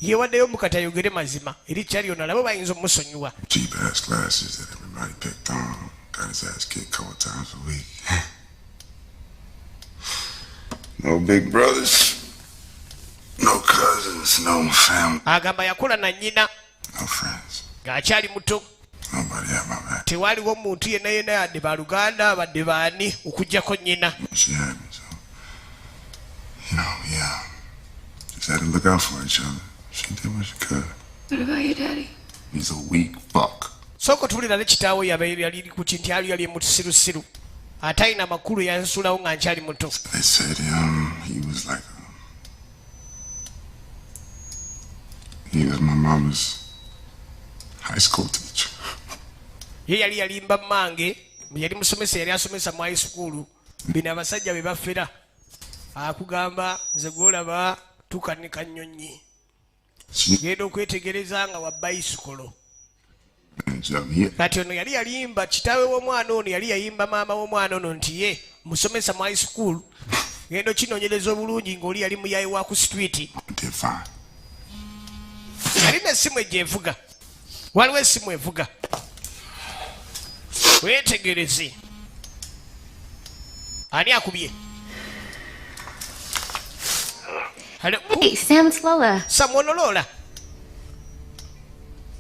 yeewaddeyo mukati ayogere mazima eri kyaliona nabo bayinza omusonyiwa. Cheap ass glasses that everybody picked on. Got his ass kicked a couple times a week. No big brothers. No cousins, no family. Agamba yakula na nnyina. No friends. Ng'akyali muto. Nobody had my back. Tewaliwo muntu yenna yenna yadde baluganda badde baani okuggyako nnyina. She had me, so. You know, yeah. Just had to look out for each other. She did what she could. What about your daddy? He's a weak fuck. Soko tulira ne kitaawe yali ku kintu yali musirusiru. Atalina makulu yansulawo nga nkyali muto. They said he was like he was my mama's high school teacher. Ye yali yalimba mange, yali musomesa yali asomesa mu high school. Bino abasajja be bafera. Akugamba nze gwolaba tukanika nnyonyi. Genda okwetegereza nga wa bicycle. Kati ono yali yalimba kitaawe w'omwana ono yali yayimba maama w'omwana ono nti ye musomesa mu high school. Genda okinoonyereza obulungi ng'oli yali muyaye wa ku street. Yalina essimu ejja evuga. Waliwo essimu evuga. Weetegereze. Ani akubye? Hello. Hey, Sam, it's Lola. Sam, ono Lola.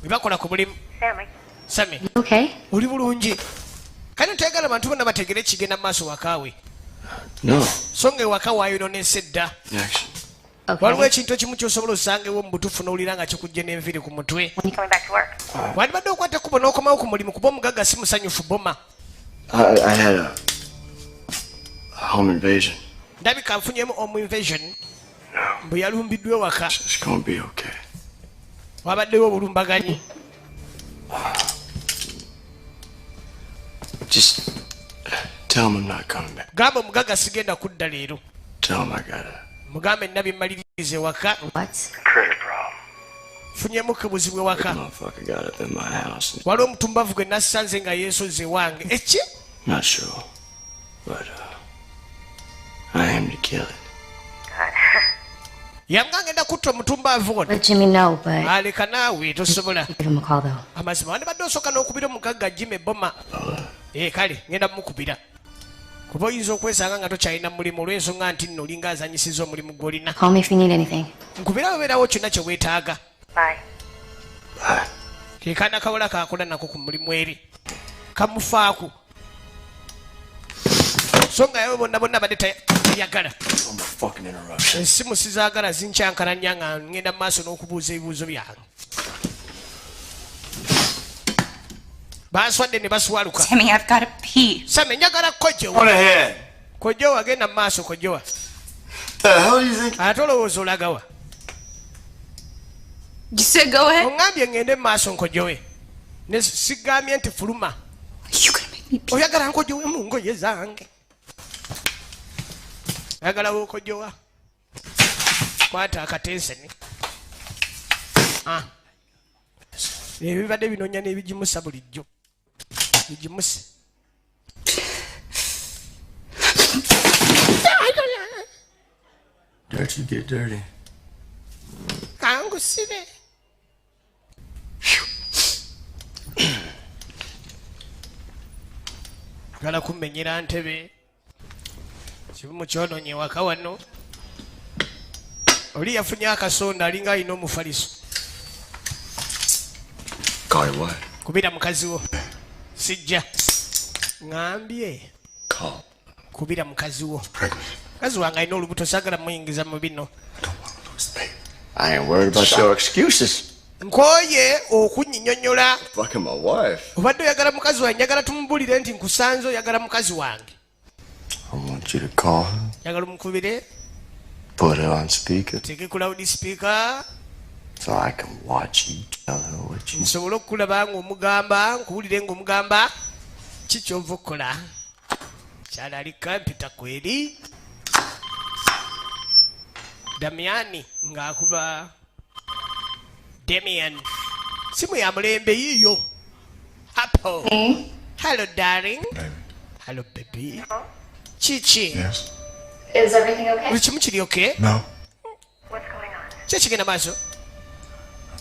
Webakola ku mulimu. Sammy. Okay. Oli bulungi. Kani tegala bantu bonna bategere kigenda maaso wakaawe. No. Songa ewaka waayo n'ensedda. Actually. Okay. Waliwo ekintu ekimu ky'osobola osangewo mu butuufu n'owulira nga kikujja n'enviiri ku mutwe. When you coming back to work? Wandibadde okwata kubo n'okomawo ku mulimu kuba omugagga si musanyufu boma. I had a home invasion. Ndabika nfunyemu home invasion. Mbu yalumbiddwa ewaka. It's gonna be okay. Wabaddewo obulumbaganyi. Just tell him I'm not coming back. Gamba omugagga sigenda kudda leero. Tell him I got a Mugambe nnabi mmalirize ewaka. What? critter problem. Funyemu kebuzibwe ewaka. Motherfucker got up in my house. Waliwo omutumbavu gwe nassanze nga yeesoze wange. Eki? Not sure, but I aim to kill it. Yanga ngenda kutta omutumbavu ono. Let Jimmy know, but Aleka naawe tosobola. give him a call though. Amazima wandibadde osooka n'okubira omugagga Jimmy Boma. Kale ngenda mukubira. Kuba oyinza okwesanga nga tokyalina mulimu olw'ensonga nti nno olinga azanyisiza omulimu gw'olina. Call me if you need anything. Nkubira webeerawo kyonna kye weetaaga. Bye. Bye. Ke kaana kawola kaakola nako ku mulimu eri. Kamufaako. So nga yawe bonna bonna badde tayagala. I'm a fucking interruption. Ensimu sizaagala zinkyankalanya nga ngenda mu maaso n'okubuuza ebibuuzo byange. Banswadde ne baswaluka. Timmy, I've got to pee. Same njagala kojjowa. On ahead. Kojjowa genda mu maaso kojjowa. The hell do you think? Ate olowooza olagawa. You said go ahead? Oŋŋambye ngende mu maaso nkojjowe. Ne sigambye nti fuluma. You gonna make me pee? Oyagala nkojjowe mu ngoye zange. Oyagala w'okojjowa. Kwata akatenseni. Ebibadde binoonya n'ebigimusa bulijjo. Bijimuse. Dirty get dirty. Kangusire. Gala kumenyera ntebe. Kibumu kyonoonye waka wano. Oli yafunye akasonda alinga alina omufaliso. Call you what? Kubira mukazi wo. Sijja. Ngambye. Call. Kubira mukazi wo. Pregnant. Mukazi wange alina olubuto saagala muyingiza mu bino. I don't want to lose the baby. I ain't worried about your excuses. Nkooye okunnyinnyonnyola. Fucking my wife. Obadde oyagala mukazi wange njagala tumubulire nti nkusanze oyagala mukazi wange. I want you to call her. Njagala omukubire. Put her on speaker. Teeke ku loud speaker. So I can watch you tell her what you... nsobola okulaba ng'omugamba nkuwulire ng'omugamba kikyova okukola kyala ali kampita kweri Damiani ng'akuba Damian simu ya mulembe yiyo hapo hello darling Baby. hello baby Chichi Yes? Is everything okay? buli kimu kiri okay No. What's going on? kyekigenda maaso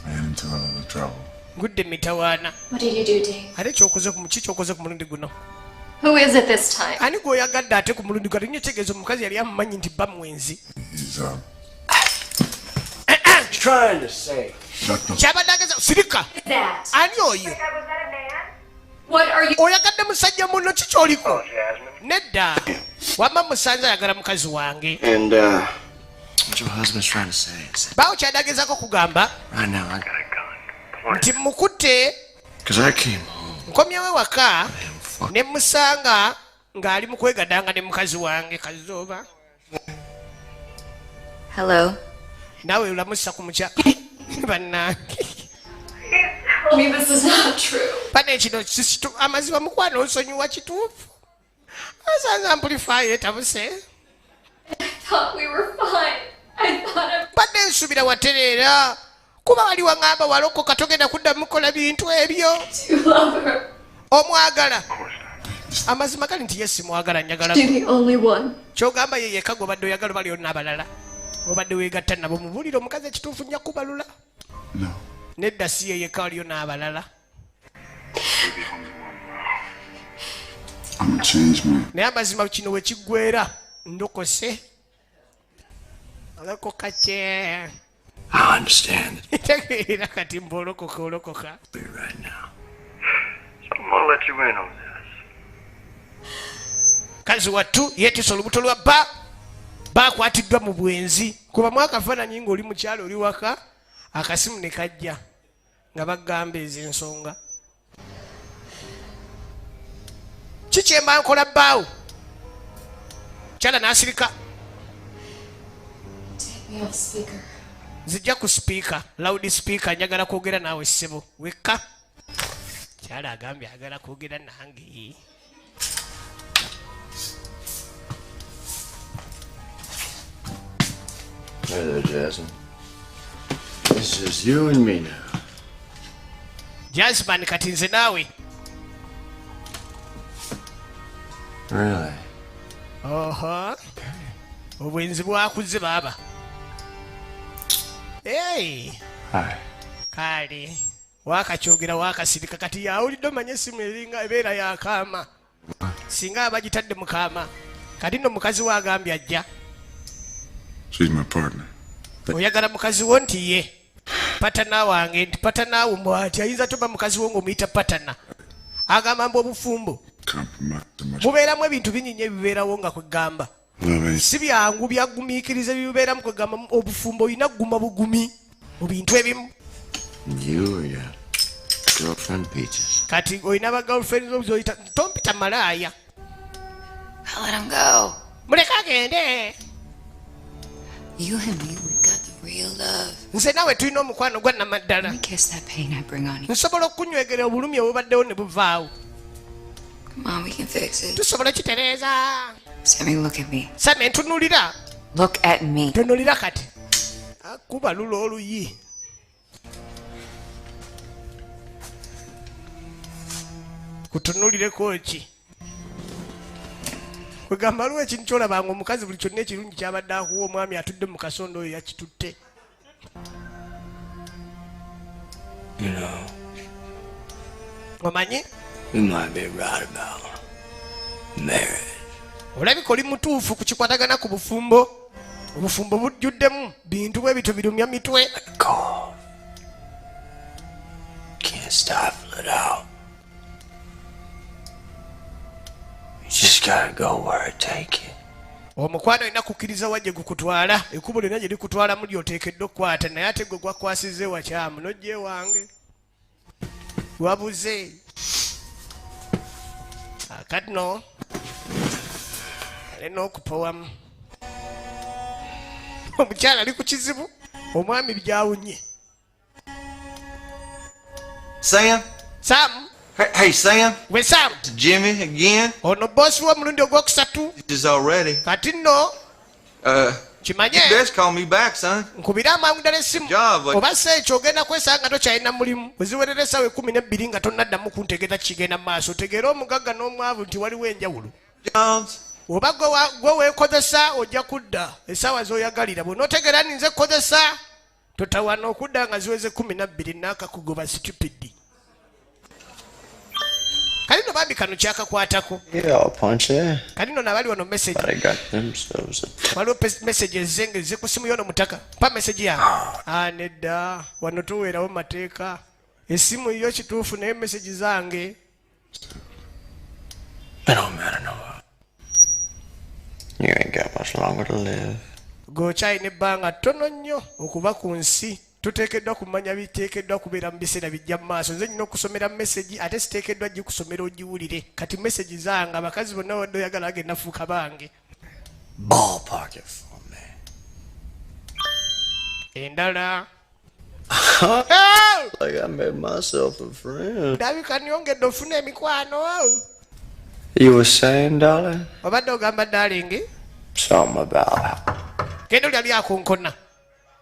I ran into a little trouble. ngudde mitawaana What did you do, Dave? ate kikyokoze ku mulundi guno Who is it this time? ani gweoyagadde ate ku mulundi guno nnyo tegeeza omukazi yali amumanyi nti bba mwenzi He's, Trying to say. shut the kyabadde ageza sirika That. ani oyo Was that a man? What are you? oyagadde musajja muno kikyoliko nedda wamma musanze ayagala mukazi wange And, what your husband's trying to say is baawo kyadagezako kugamba right now I got a gun. nti mukutte Because I came home nkomyewo ewaka and fuck. ne musanga ng'ali mu kwegadanga ne mukazi wange kazooba Hello. naawe olamusa ku mukya bannange Tell me this is not true. pane kino amazima mukwana osonyiwa kituufu asanze amplifier etabuse Thought we were fine. I thought badde nsuubira watereera kuba wali waŋŋamba walokoka togenda kuddamu kukola bintu ebyo I do love her. omwagala amazima gali nti ye simwagala njagala You're the only one. kyogamba ye yekka gwobadde oyagala bali n'abalala obadde weegatta nabo mubuulire omukazi ekituufu nja kubalula No. nedda si ye yekka waliyo n'abalala I'm a changed man. naye amazima kino we kiggwera ndokose olokoka kye I understand it tegeera kati mba olokoka right now. So I'm gonna let you in on this. kazi wattu yeetisa olubuto lwa bba baakwatiddwa mu bwenzi kuba mwakafaananyi ng'oli mukyalo oli waka akasimu ne kajja nga bagamba ez'ensonga kikyemba nkola bbaawo kyala n'asirika Take me off speaker. zijja ku sipiika loud speaker njagala kwogera naawe ssebo wekka kyala agambye agala kwogera nange Hey there, Jasmine. It's just you and me now. Jasmine kati nze naawe Really? oho obwenzi bwakuze baaba Hey, Hi. kale wakakyogera wakasirika kati yawulidde omanye essimu eringa ebeera yakaama singa abagitadde mukaama kati nno mukazi we agambye ajja She's my partner. oyagala mukazi wo nti ye patana wange nti patana wo mwati ayinza toba mukazi wo ng'omuyita patana agamba mbu obufumbo Compromise so much. mubeeramu ebintu binyinyi ebibeerawo nga kwegamba Love ain't si byangu byagumiikiriza ebibeeramu kwegamba obufumbo olina kuguma bugumi mu bintu ebimu You or your girlfriend Peaches? kati olina bagirlfriend zoyita tompita malaaya I'll let him go. muleke agende You and me, we got the real love. nze naawe tulina omukwano gwa namaddala Let me kiss that pain I bring on you. nsobola okunywegera obulumi obubaddewo ne buvaawo Come on, we can fix it. tusobola kitereeza Sammy, look at me. same ntunulira Look at me. tonulira kati akubalula oluyi kutunulireko ki kwegamba aliwo ekintu kyolabanga omukazi buli kyonna ekirungi kyabadde akuwa omwami atudde mu kasondo oyo yakitutte You know, omanyi we might be right about marriage. olabika oli mutuufu ku kikwatagana ku bufumbo obufumbo bujjuddemu bintu bwe bito birumya mitwe Cough. Can't stifle it out. You just gotta go where it take you. omukwano olina kukkiriza wajje gukutwala ekkubo lyonna gye likutwalamu lyoteekedde okukwata naye ate gwe gwakwasize wakyamu nojje wange wabuze akati no alina okupowamu omukyala ali ku kizibu omwami byawunye Sam? Sam. Hey, Sam. We Sam. It's Jimmy again. Ono boss wa mulundi ogwokusatu. This already. Kati nno. You best call me back, son. Nkubira amangu ddala essimu. Oba se ekyo ogenda kwesanga tokyalina mulimu. Weziwerera essaawa 12 nga tonnaddamu kuntegeeza kigenda mu maaso. Otegeera omugagga n'omwavu nti waliwo enjawulo. Oba gwe weekozesa ojja kudda essaawa z'oyagalira. Bw'onootegeera nti nze kukozesa totawana okudda nga ziweze 12 n'akakugoba stupid. Kalino bambi kano kyakakwatako. Yeah, I'll punch it. Kalino nabali wano message. But I got themselves. Waliwo messages zenge ze ku simu yono mutaka. Pa message yange. Nedda wano tuweerawo mateeka. Esimu yo kituufu naye message zange. It don't matter no more. You ain't got much longer to live. Gokyalina ebbanga ttono nnyo okuba ku nsi. Tuteekeddwa kumanya biteekeddwa kubeera mu biseera bijja mu maaso. Nze nnina okusomera message ate siteekeddwa gikusomera ogiwulire. Kati message zange abakazi bonna wadde oyagala agenda fuuka bange. Ballpark it for me. Endala. Like I made myself a friend. Ndabika nnyongedde ofuna emikwano. You were saying, darling? Obadde ogamba darling? Something about Genda oli ali akonkona.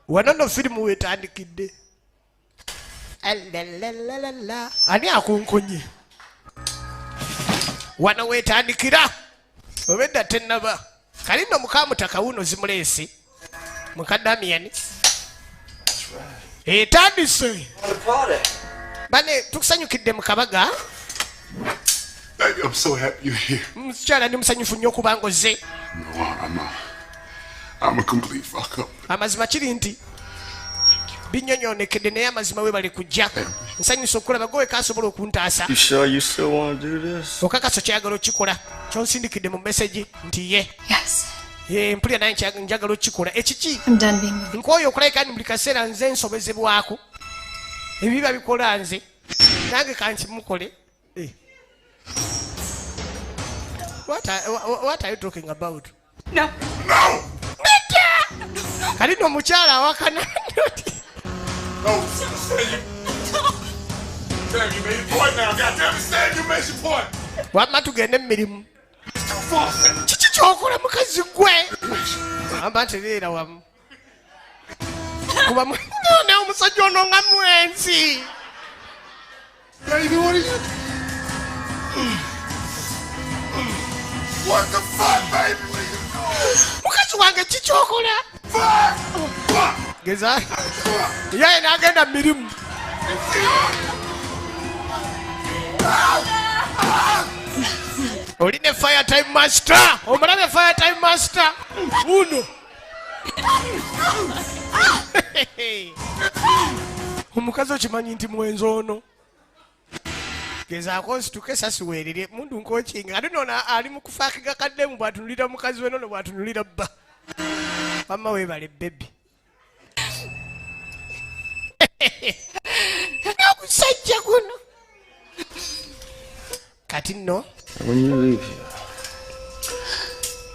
Wano no firimu wetandikidde. Alalalala. Ani akonkonye? Wano wetandikira. Obedda tennaba. Kalino mukamutaka wuno zimuleese. Mukadamiani. Etandise. Bane tukusanyukidde mu kabaga. I'm so happy you're here. Msichana ndi musanyufu nnyo kuba ngoze. No, I'm a complete fuck up. Amazima kiri nti binyonyonekedde naye amazima we bali kujja. Nsanyusa okulaba gwe kasobola okuntaasa. You sure you still want to do this? Okakaso kyagala okikola. Kyonsindikidde mu message nti ye. Yes. Mpulira naye njagala okikola. Ekiki? I'm done being with you. Nkwoyo okulabika ni buli kaseera nze nsobezebwako. Ebiba bikola nze. Nange kanti mukole. What are you talking about? No. Kalino mukyala awakana. No, Sam, you made your point now. Goddamn it, Sam, you made your point. Wamma tugende mu mirimu. Kiki kyokola mukazi gwe? Amba ntereera wamu. Kuba naye omusajja ono nga mwenzi. Baby, what are you? What the fuck, baby? What are you doing? Mukazi wange kiki kyokola? Fuck! Geza. Yaye n'agenda mu mirimu. Oli ne fire time master. Omulabe fire time master. Uno. Omukazi okimanyi nti mwenzi ono. Gezaako nsituke sasiweerere mundu nkokinga. Ate nono ali mu kufaakiga kaddemu bw'atunulira mukazi we nono bw'atunulira bba. Wamma weebale bebi. Omusajja guno. Kati nno. When you leave here,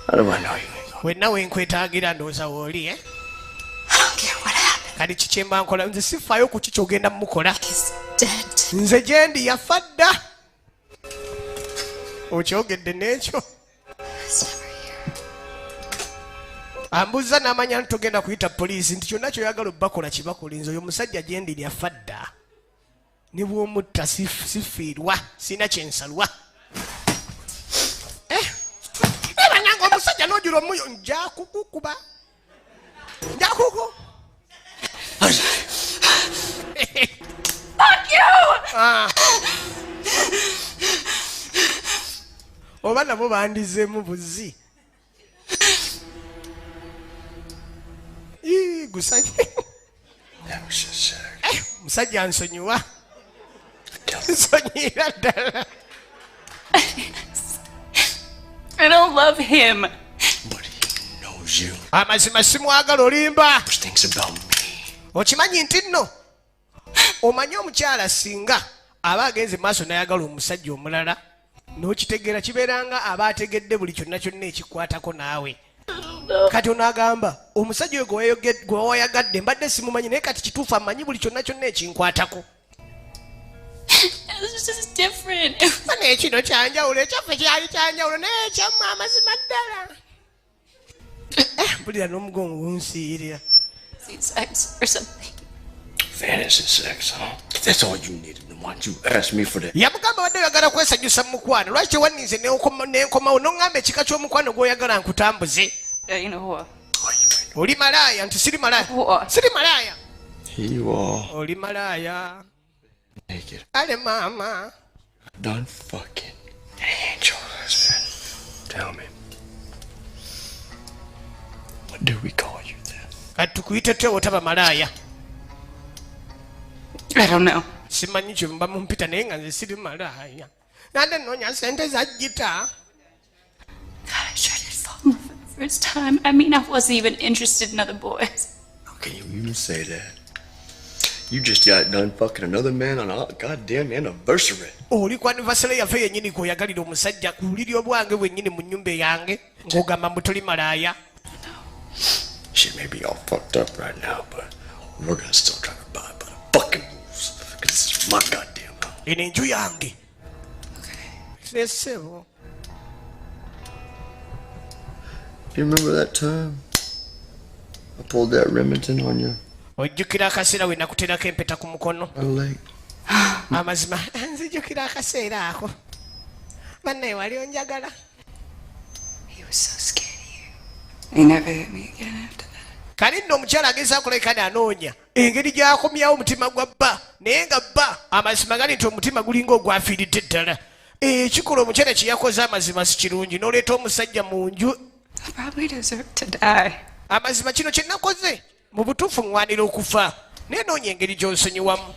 how do I know you ain't going? Wenna wenkwetaagira ndowooza wooli, I don't care what happened. Kati kiki mba nkola? Nze sifaayo ku kiki ogenda mumukola. He's dead. Nze gyendi yafa dda. Okyogedde n'ekyo. He's never here. Ambuuza n'amanya nti togenda kuyita poliisi nti kyonna kyoyagala obbakola kibakola. Nze oyo omusajja gyendi yafa dda. Ne bw'omutta sifiirwa, sina kyensalwa. Nanga omusajja n'ojula omuyo nja kukukuba. Nja kuku. Fuck you! Oba nabo bandizeemu buzi. Gusanye. That was just sick. Musajja nsonyiwa. Nsonyiira ddala. I don't love him. But he knows you. Amazima simwagala olimba. Thinks about me. Okimanyi nti nno omanyi omukyala singa aba agenze maaso n'ayagala omusajja omulala n'okitegeera kibeeranga aba ategedde buli kyonna kyonna ekikwatako naawe. Kati onaagamba omusajja oyo gwe wayagadde mbadde simumanyi naye kati kituufu amanyi buli kyonna kyonna ekinkwatako. This is different. Bane kino kyanjawulo ekyaffe kyali kyanjawulo naye ekyammwe amazima ddala. Mpulira n'omugongo gunsiirira. Sex or something. Fantasy sex, huh? That's all you needed. Why don't you ask me for that? Yamugamba wadde oyagala kwesanyusa mu mukwano lwaki tewaniize n'enkomawo n'oŋŋamba ekika ky'omukwano gw'oyagala nkutambuze. You know what? Oli malaaya nti siri malaaya. What? Siri malaaya. You are Oli malaaya. naked. Ale mama. Done fucking. Ain't your husband. Tell me. What do we call you then? Kati tukuyite tutya otaba malaaya. I don't know. Simanyi kyemba mumpita naye nga nze siri malaaya. Nande noonya sente za gita. God, I sure did fall in love for the first time. I mean, I wasn't even interested in other boys. How can you even say that? You just got done fucking another man on a goddamn anniversary. Oli ku anniversary yaffe yennyini kw'oyagalira omusajja ku buliri obwange bwennyini mu nnyumba yange ng'ogamba mbu toli malaaya. Shit may be all fucked up right now, but we're gonna still try to abide by the fucking rules. Cause this is my goddamn house. Eno enju yange. Sesebo. You remember that time I pulled that Remington on you? Ojjukira akaseera we nakuterako empeta ku mukono. Like, Amazima nzijjukira akaseera ako. Bannaye wali onjagala. He was so scared of you. He never hit me again after that. Kali nno omukyala agezaako kulabika n'anoonya engeri gy'akomyawo omutima gwa bba naye nga bba amazima gali nti omutima gulinga ogwafiiridde ddala. Ekikola omukyala kye yakoze amazima si kirungi n'oleeta omusajja mu nju. I probably deserve to die. Amazima kino kye nakoze mu butuufu ŋŋwanira okufa naye noonya engeri gy'onsonyiwamu.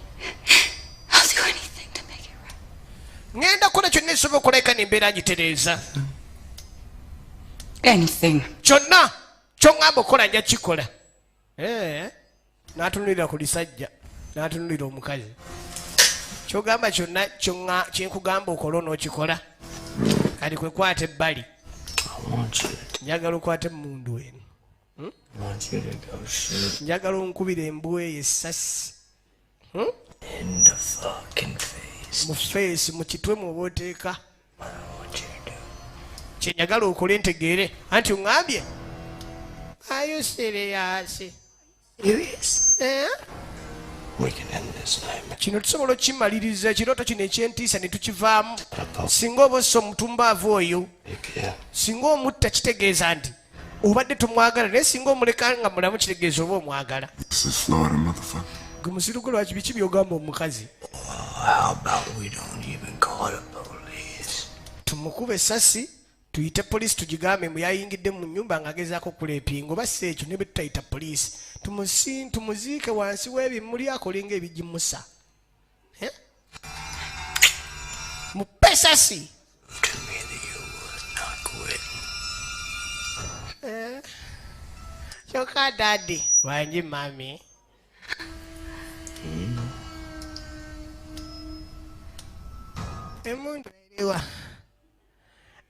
I'll do anything to make it right. Ŋŋenda kukola kyonna ekisobola okulabika n'embeera ngitereeza. Anything. Kyonna ky'oŋŋamba okukola nja kikola. N'atunulira ku lisajja n'atunulira omukazi. Ky'ogamba kyonna kyenkugamba okola onookikola. Kati kwekwata ebbali. I want you. Njagala okwate emundu eno. I want you to go shoot Njagala onkubira embu eyo essasi. in the fucking face. Mu feesi mu kitwe mw'oba oteeka. I want you to do. Kye njagala okole ntegeere anti oŋŋambye. Are you serious? Serious? Eh? We can end this nightmare. Kino tusobola okkimaliriza ekirooto kino ekyentiisa ne tukivaamu. Singa oba ossa omutumbaavu oyo. Yeah. Singa omutta kitegeeza nti obadde tomwagala naye singa omuleka nga mulamu kitegeeza oba omwagala. This is Florida, motherfucker. Gwe musiru gwe lwaki biki by'ogamba omukazi? How about we don't even call the police? Tumukuba essasi tuyite poliisi tugigambe mbu yayingidde mu nnyumba ng'agezaako okuleepinga oba si ekyo ne bwe tutayita poliisi tumuziike wansi w'ebimuli akolenga ebigimusa. Muppe essasi. To me that you would not quit. Kyokka dadi wangi mami. Emundu eriwa.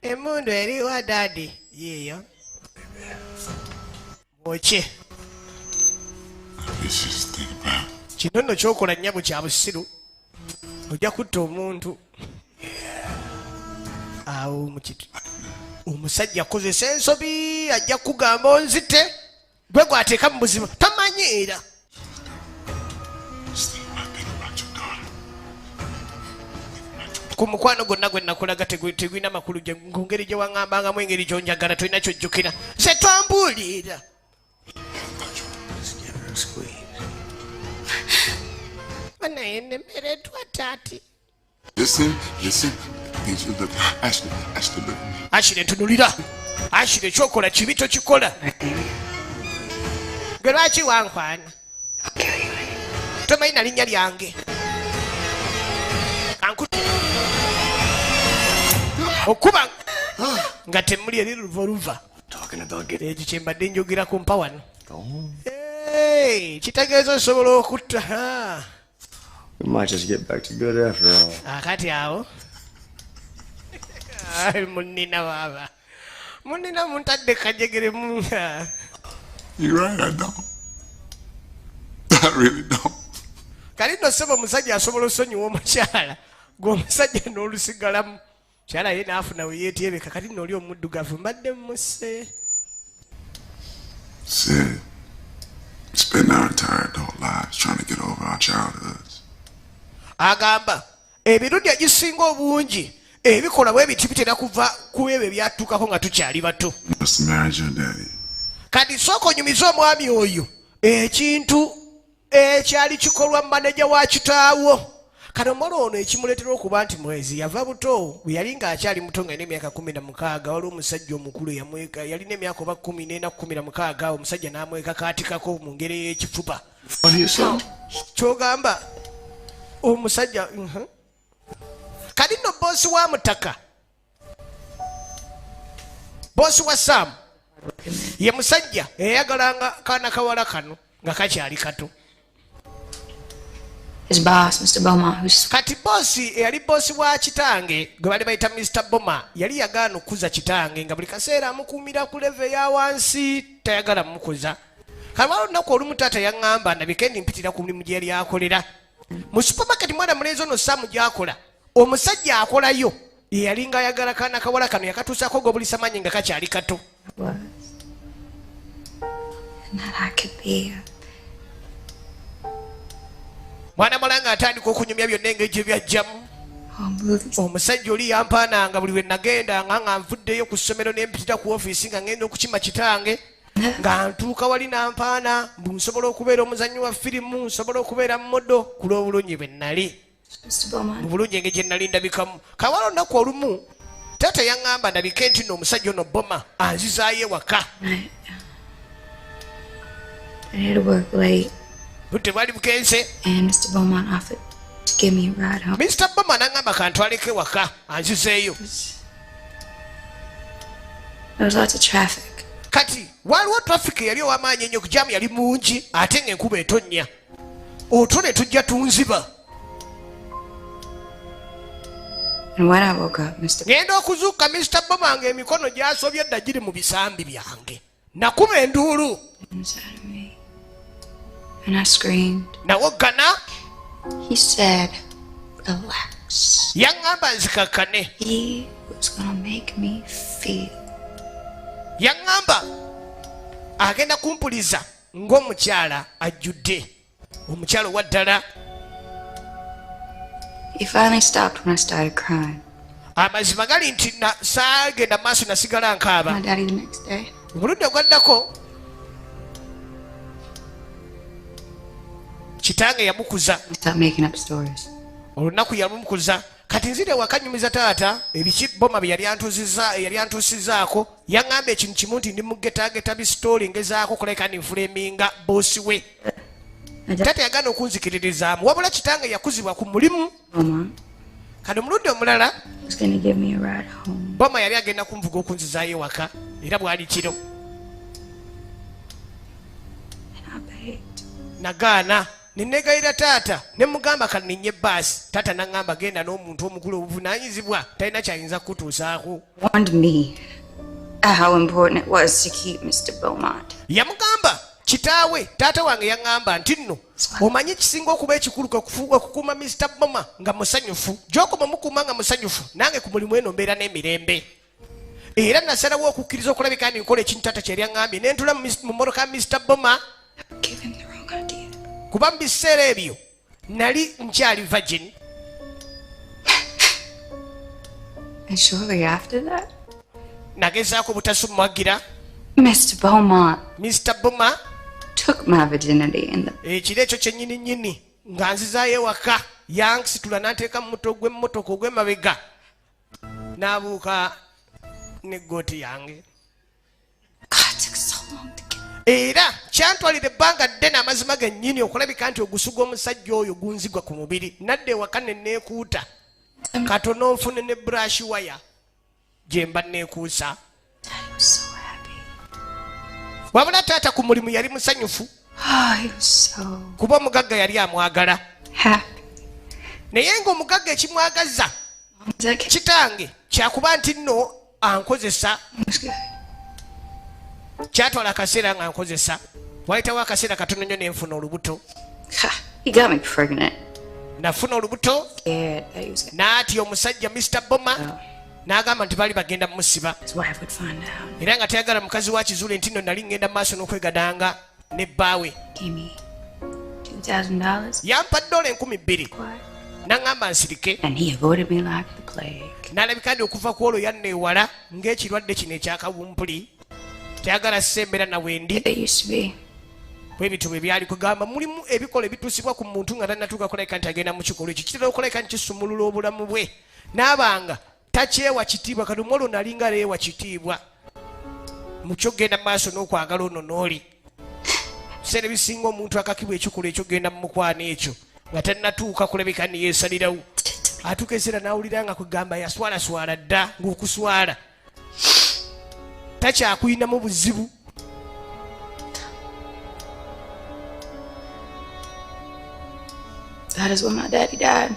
Emundu eriwa dadi yeeyo. Bwoki. It's just think about Kino nno ky'okola nnyabo kya busiru. Ojja kutta omuntu. Awo mukitu. Omusajja akozesa ensobi ajja kugamba onzite. Gwe gwateeka mu buzima tamanyi era. this thing about your daughter. Ku mukwano gwonna gwe nakulaga tegulina makulu ku ngeri gye waŋŋambangamu engeri gy'onjagala tolina kyojjukira. Nze twambuulira. Let's give her a squeeze. Banaye nnemereddwa taati. Listen. I need you to look. Ashley, look at me. Ashire ntunulira. Ashire ekyokola kibi tokikola. Gwe lwaki wankwana? Tomanyi na linnya lyange. Okuba nga temuli eri luvoluva. Talking about getting. Ekyo kye mbadde njogera ku mpa wano. Oh. Kitegeeza osobola okutta. We might just get back to good after all. Akati awo. Munina baba. Munina muntadde kajegere munga. You're right, I don't. I really don't. Kali nno ssebo omusajja asobola osonyiwa omukyala G'omusajja n'olusigalamu. Kyala ye n'afuna we yeetyebeka kati n'oli omuddugavu mbadde musse. Said, spend our entire adult lives trying to get over our childhoods. Agamba ebirundi egisinga obungi ebikola bwe biti bitera kuva ku ebyo byatuukako nga tukyali bato. Must have married your daddy. Kati sooka onyumiza omwami oyo ekintu ekyali kikolwa mu maneja wa kitaawo. Kano omwana ono ekimuleetera okuba nti mwezi yava buto bwe yali ng'akyali muto nga n'emyaka 16 waliwo omusajja omukulu yamweka yalina emyaka oba 14 16 omusajja n'amweka kaatikako mu ngeri y'ekifuba. Kyogamba omusajja kati nno boosi wa mutaka boosi wa Sam ye musajja eyayagalanga kaana kawala kano nga kakyali kato. His boss, Mr. Beaumont, who's Kati boosi eyali boosi wa kitange gwe bali bayita Mr. Beaumont yali yagaana okukuza kitange nga buli kaseera amukuumira ku leve ya wansi tayagala mukuza. Kalwala olunaku olumu taata yaŋŋamba ndabike ndi mpitira ku mulimu gye yali akolera. Mu supermarket mwana mulenzi ono Sam gy'akola omusajja akolayo yalinga ayagala kaana kawala kano yakatuusako gobulisa manyi nga kakyali kato. was. And that I could be. Mwana mulanga atandika okunyumya byonna engeri gye byajjamu. Omusajja oli yampaananga buli lwe nagenda nga nvuddeyo ku ssomero ne mpitira ku ofiisi nga ngenda okukima kitange nga ntuuka wali nampaana mbu nsobola okubeera omuzannyi wa firimu nsobola okubeera mmodo ku lw'obulungi bwe nnali. Mu bulungi engeri gye nnali ndabikamu. Kawala olunaku olumu taata yaŋŋamba ndabike nti nno omusajja ono Boma anzizaayo ewaka. I had to work late, Budde bwali bugenze. and Mr. Beaumont offered to give me a ride home. Mr. Boma n'aŋŋamba kantwaleko ewaka anzizeeyo. There was lots of traffic. Kati waliwo traffic eyali ow'amaanyi ennyo ku jaamu yali mungi ate ng'enkuba etonnya. Otwo ne tujja tunziba. And when I woke up, Mr. Ngenda okuzuuka Mr. Boma ng'emikono gy'asobye dda giri mu bisambi byange. Nakuba enduulu. inside of me, and I screamed. Nawoggana. He said, "Relax." Yaŋŋamba nzikakkane. He was gonna make me feel. Yaŋŋamba agenda kumpuliza ng'omukyala ajjudde. Omukyala owa ddala. He finally stopped when I started crying. Amazima gali nti saagenda maaso nasigala My nkaaba. daddy the next day. Omulundi ogwaddako kitange yamukuza. Stop making up stories. Olunaku yalumukuza. Kati nzire wakanyumiza taata ebiki Boma bye yali antuusizaako yaŋŋamba ekintu kimu nti ndi mugetaageta bisitooli ngezaako kuleka ninfuleminga boosi we. Taata yagaana okunzikiririzaamu wabula kitange yakuzibwa ku mulimu. Beaumont Kati omulundi omulala was gonna give me a ride home. Boma yali agenda kunvuga okunzizaayo ewaka era bwali kiro. And I begged. Nagaana ne negayira taata ne mugamba kaninye bbaasi. Taata n'aŋŋamba genda n'omuntu omukulu obuvunaanyizibwa talina kyayinza kutuusaako. Warned me how important it was to keep Mr. Beaumont. Yamugamba kitaawe taata wange yaŋŋamba nti nno omanyi kisinga okuba ekikulu okukuuma Mr. Boma nga musanyufu gy'okoma mukuuma nga musanyufu nange ku mulimu eno mbeera n'emirembe. Era nasalawo okukkiriza okulabika ndi nkola ekintu taata kye yaŋŋambye ne ntula mu mmotoka ya Mr. Boma Give him the wrong idea. kuba mu biseera ebyo nali nkyali virgin. And shortly after that, Nagezaako butasumwagira. Mr. Beaumont Mr. Boma took my virginity in the ekiro ekyo kyennyini nnyini nga nzizaayo ewaka yansitula n'anteeka mu muto gw'emmotoka ogw'emabega n'abuuka n'eggooti yange. God, it took so long to get. Era kyantwalira ebbanga ddene amazima gennyini okulabika nti ogusu gw'omusajja oyo gunzigwa ku mubiri. Nadda ewaka ne neekuuta katono nfune ne brush waya gye mba neekuusa. Daddy was so happy. Wabula taata ku mulimu yali musanyufu Oh, he was so kuba omugagga yali amwagala. happy. Naye ng'omugagga ekimwagaza kitange kyakuba nti nno ankozesa. It was good. Kyatwala akaseera nga nkozesa. Wayitawo akaseera katono nnyo ne nfuna olubuto. Ha, he got me pregnant. nafuna olubuto Scared that he was gonna. n'atya omusajja Mr. Boma n'agamba nti baali bagenda musiba His wife would find out. era nga tayagala mukazi wa Kizuule nti nno nali ngenda maaso n'okwegadanga ne bbaawe. Gave me $2,000. Yampa $2,000 What? n'aŋŋamba nsirike And he avoided me like the plague. n'alabika ndi okuva ku olwo yanneewala ng'ekirwadde kino ekyakawumpuli tayagala sembera na wendi. They used to be. Bwe bityo bwe byali kugamba mulimu ebikola ebituusibwa ku muntu nga tannatuuka kulabika nti agenda mu kikolwa ekyo kitera okulabika nti kisumulula obulamu bwe n'abanga takyewa kitiibwa kati omwolwo nalinga leewa kitiibwa mu kyogenda mu maaso n'okwagala ono n'oli biseera bisinga omuntu akakibwa ekikolwa ekyogenda mu mukwana ekyo nga tannatuuka kulabika ni yeesalirawo atuuka eseera n'awulira nga kugamba yaswalaswala dda ng'okuswala takyakuyinamu buzibu. That is when my daddy died.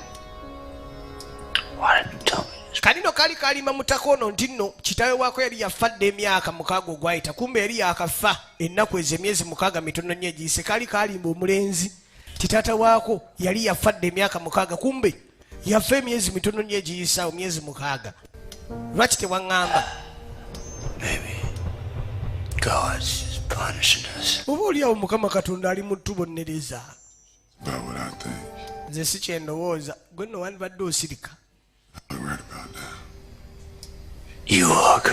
Why didn't you tell me this? Kanino kali kalima mutako ono nti nno kitaawe waako yali yafadde emyaka 6 ogwayita kumbe yali yakafa ennaku ezo emyezi 6 mitono nnyo egiyise kali kalimba omulenzi titaata waako yali yafadde emyaka 6 kumbe yafa emyezi mitono nnyo egiyisa emyezi 6. Lwaki tewaŋŋamba? Maybe God's just punishing us. oba oliawo Mukama Katonda ali mu ttubonereza. About what I think. Nze si kyendowooza gwe nno wandibadde osirika. You're right about that. You look.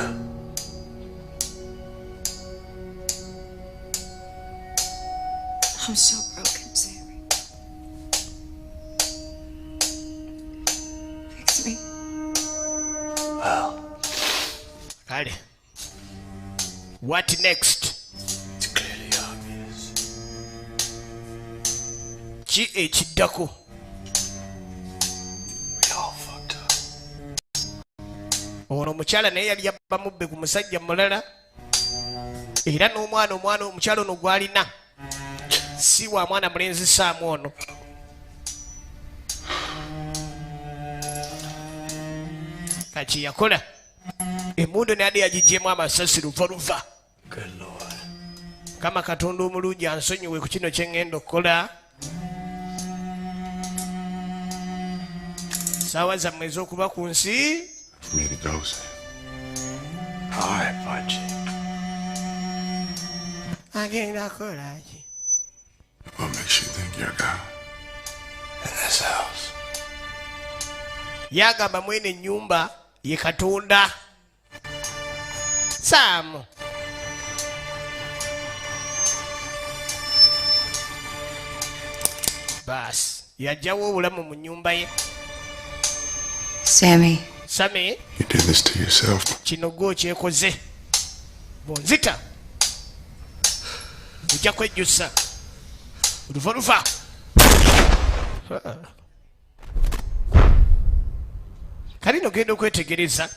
I'm so broken, Sammy. Fix me. Well, Kale. What next? it's clearly obvious. Ki ekiddako? We all fucked up. Ono omukyala naye yali yabba mubbe ku musajja mulala era n'omwana omukyala ono gwalina si wa mwana mulenzi saamu ono. Kaki yakola emmundu neyadde yagigyemu amasasi luva. Good Lord. Kama Katonda omulungi ansonyiwe ku kino kye ŋŋenda okukola. Saawa zammwe ez'okuba ku nsi. For me to go, Sam. All right, Budgie. Agenda kola ki? What makes you think you're God? In this house. Yagamba mwene ennyumba ye Katonda. Saamu. Baasi yajjawo obulamu mu nnyumba ye. Sammy. Sami, You did this to yourself. kino gwe okyekoze. Bonzita. Ojja kwejjusa. Luva. Kalino genda okwetegereza.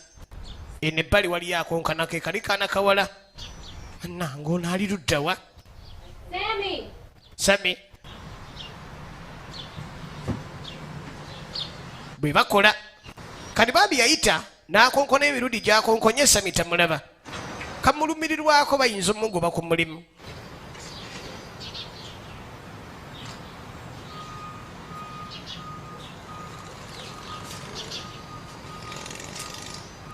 Eno ebbali waliyo akonkana ke kali kaana kawala. Nange ono ali ludda wa? Sammy! Sami. Bwe bakola. Kati baabi yayita n'akonkona emirundi gy'akonkonye Sami tamulaba. Kamulumirirwako bayinza omugoba ku mulimu.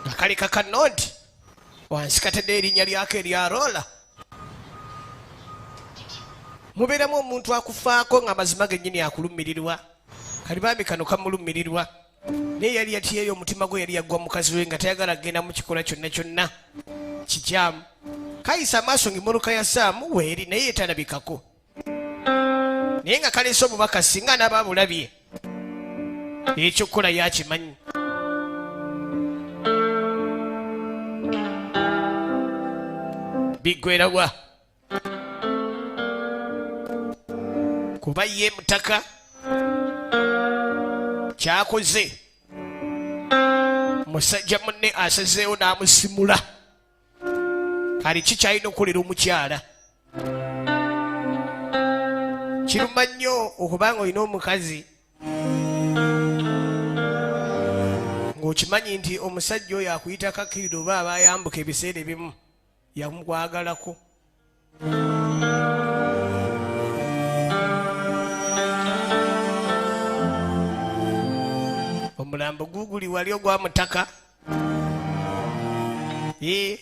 Akali kakano nti wansi katedde erinnya lyako erya Rola. Mubeeramu omuntu akufaako nga mazima gennyini akulumirirwa. Kali baabi kano kamulumirirwa. Naye yali yatyeyo omutima gwe yali yaggwa mukazi we nga tayagala kugenda mu kikola kyonna kikyamu. Kayisa amaaso ng'emmoloka ya Saamu weeri naye etalabikako. Naye nga kaleese obubaka singa n'aba bulabye. Ekyokukola yakimanyi. Biggwera wa? Kuba ye mutaka kyakoze musajja munne asazeewo n'amusimula. Kali kikyalina okukolera omukyala. Kiruma nnyo okubanga olina omukazi ng'okimanyi nti omusajja oyo akuyita kakiriro oba aba ayambuka ebiseera ebimu yamukwagalako. omulambo guguli wali ogwamutaka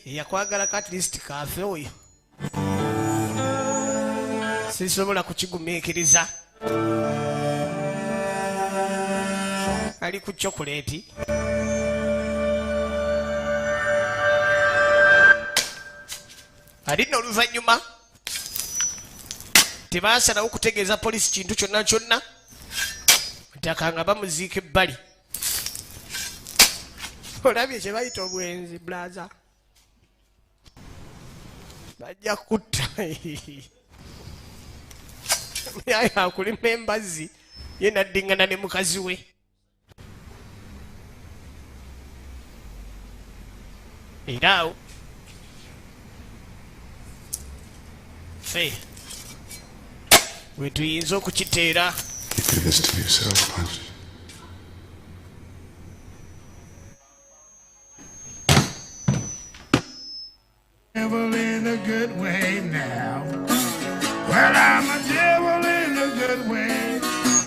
yakwagala ka at least kafe oyo sisobola kukigumiikiriza ali ku chokoleti alina oluvannyuma tebasalawo kutegeeza polisi kintu kyonna kyonna ntaka nga bamuziika ebbali olabye kye bayita obwenzi blaza bajja kutta yaye akulima embazzi ye naddingana ne mukazi we era awo fe we tuyinza okukiteera. You did this to yourself, Punch. Devil in a good way now. Well, I'm a devil in a good way.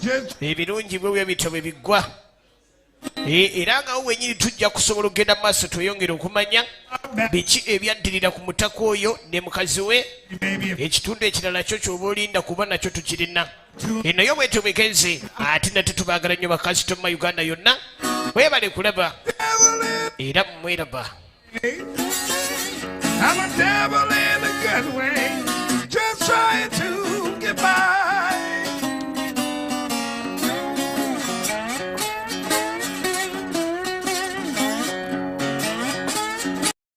Just ebirungi bwe bityo bwe biggwa era nga wenyini tujja kusobola okugenda mu maaso tweyongera okumanya biki ebyaddirira ku mutaka oyo ne mukazi we ekitundu ekirala kyo ky'oba olinda kuba nakyo tukirina eno yo bwetyo migenzi ate nate tubaagala nnyo bakasitoma Uganda yonna webale kulaba era mweraba. I'm a devil in a good way, just trying to get by.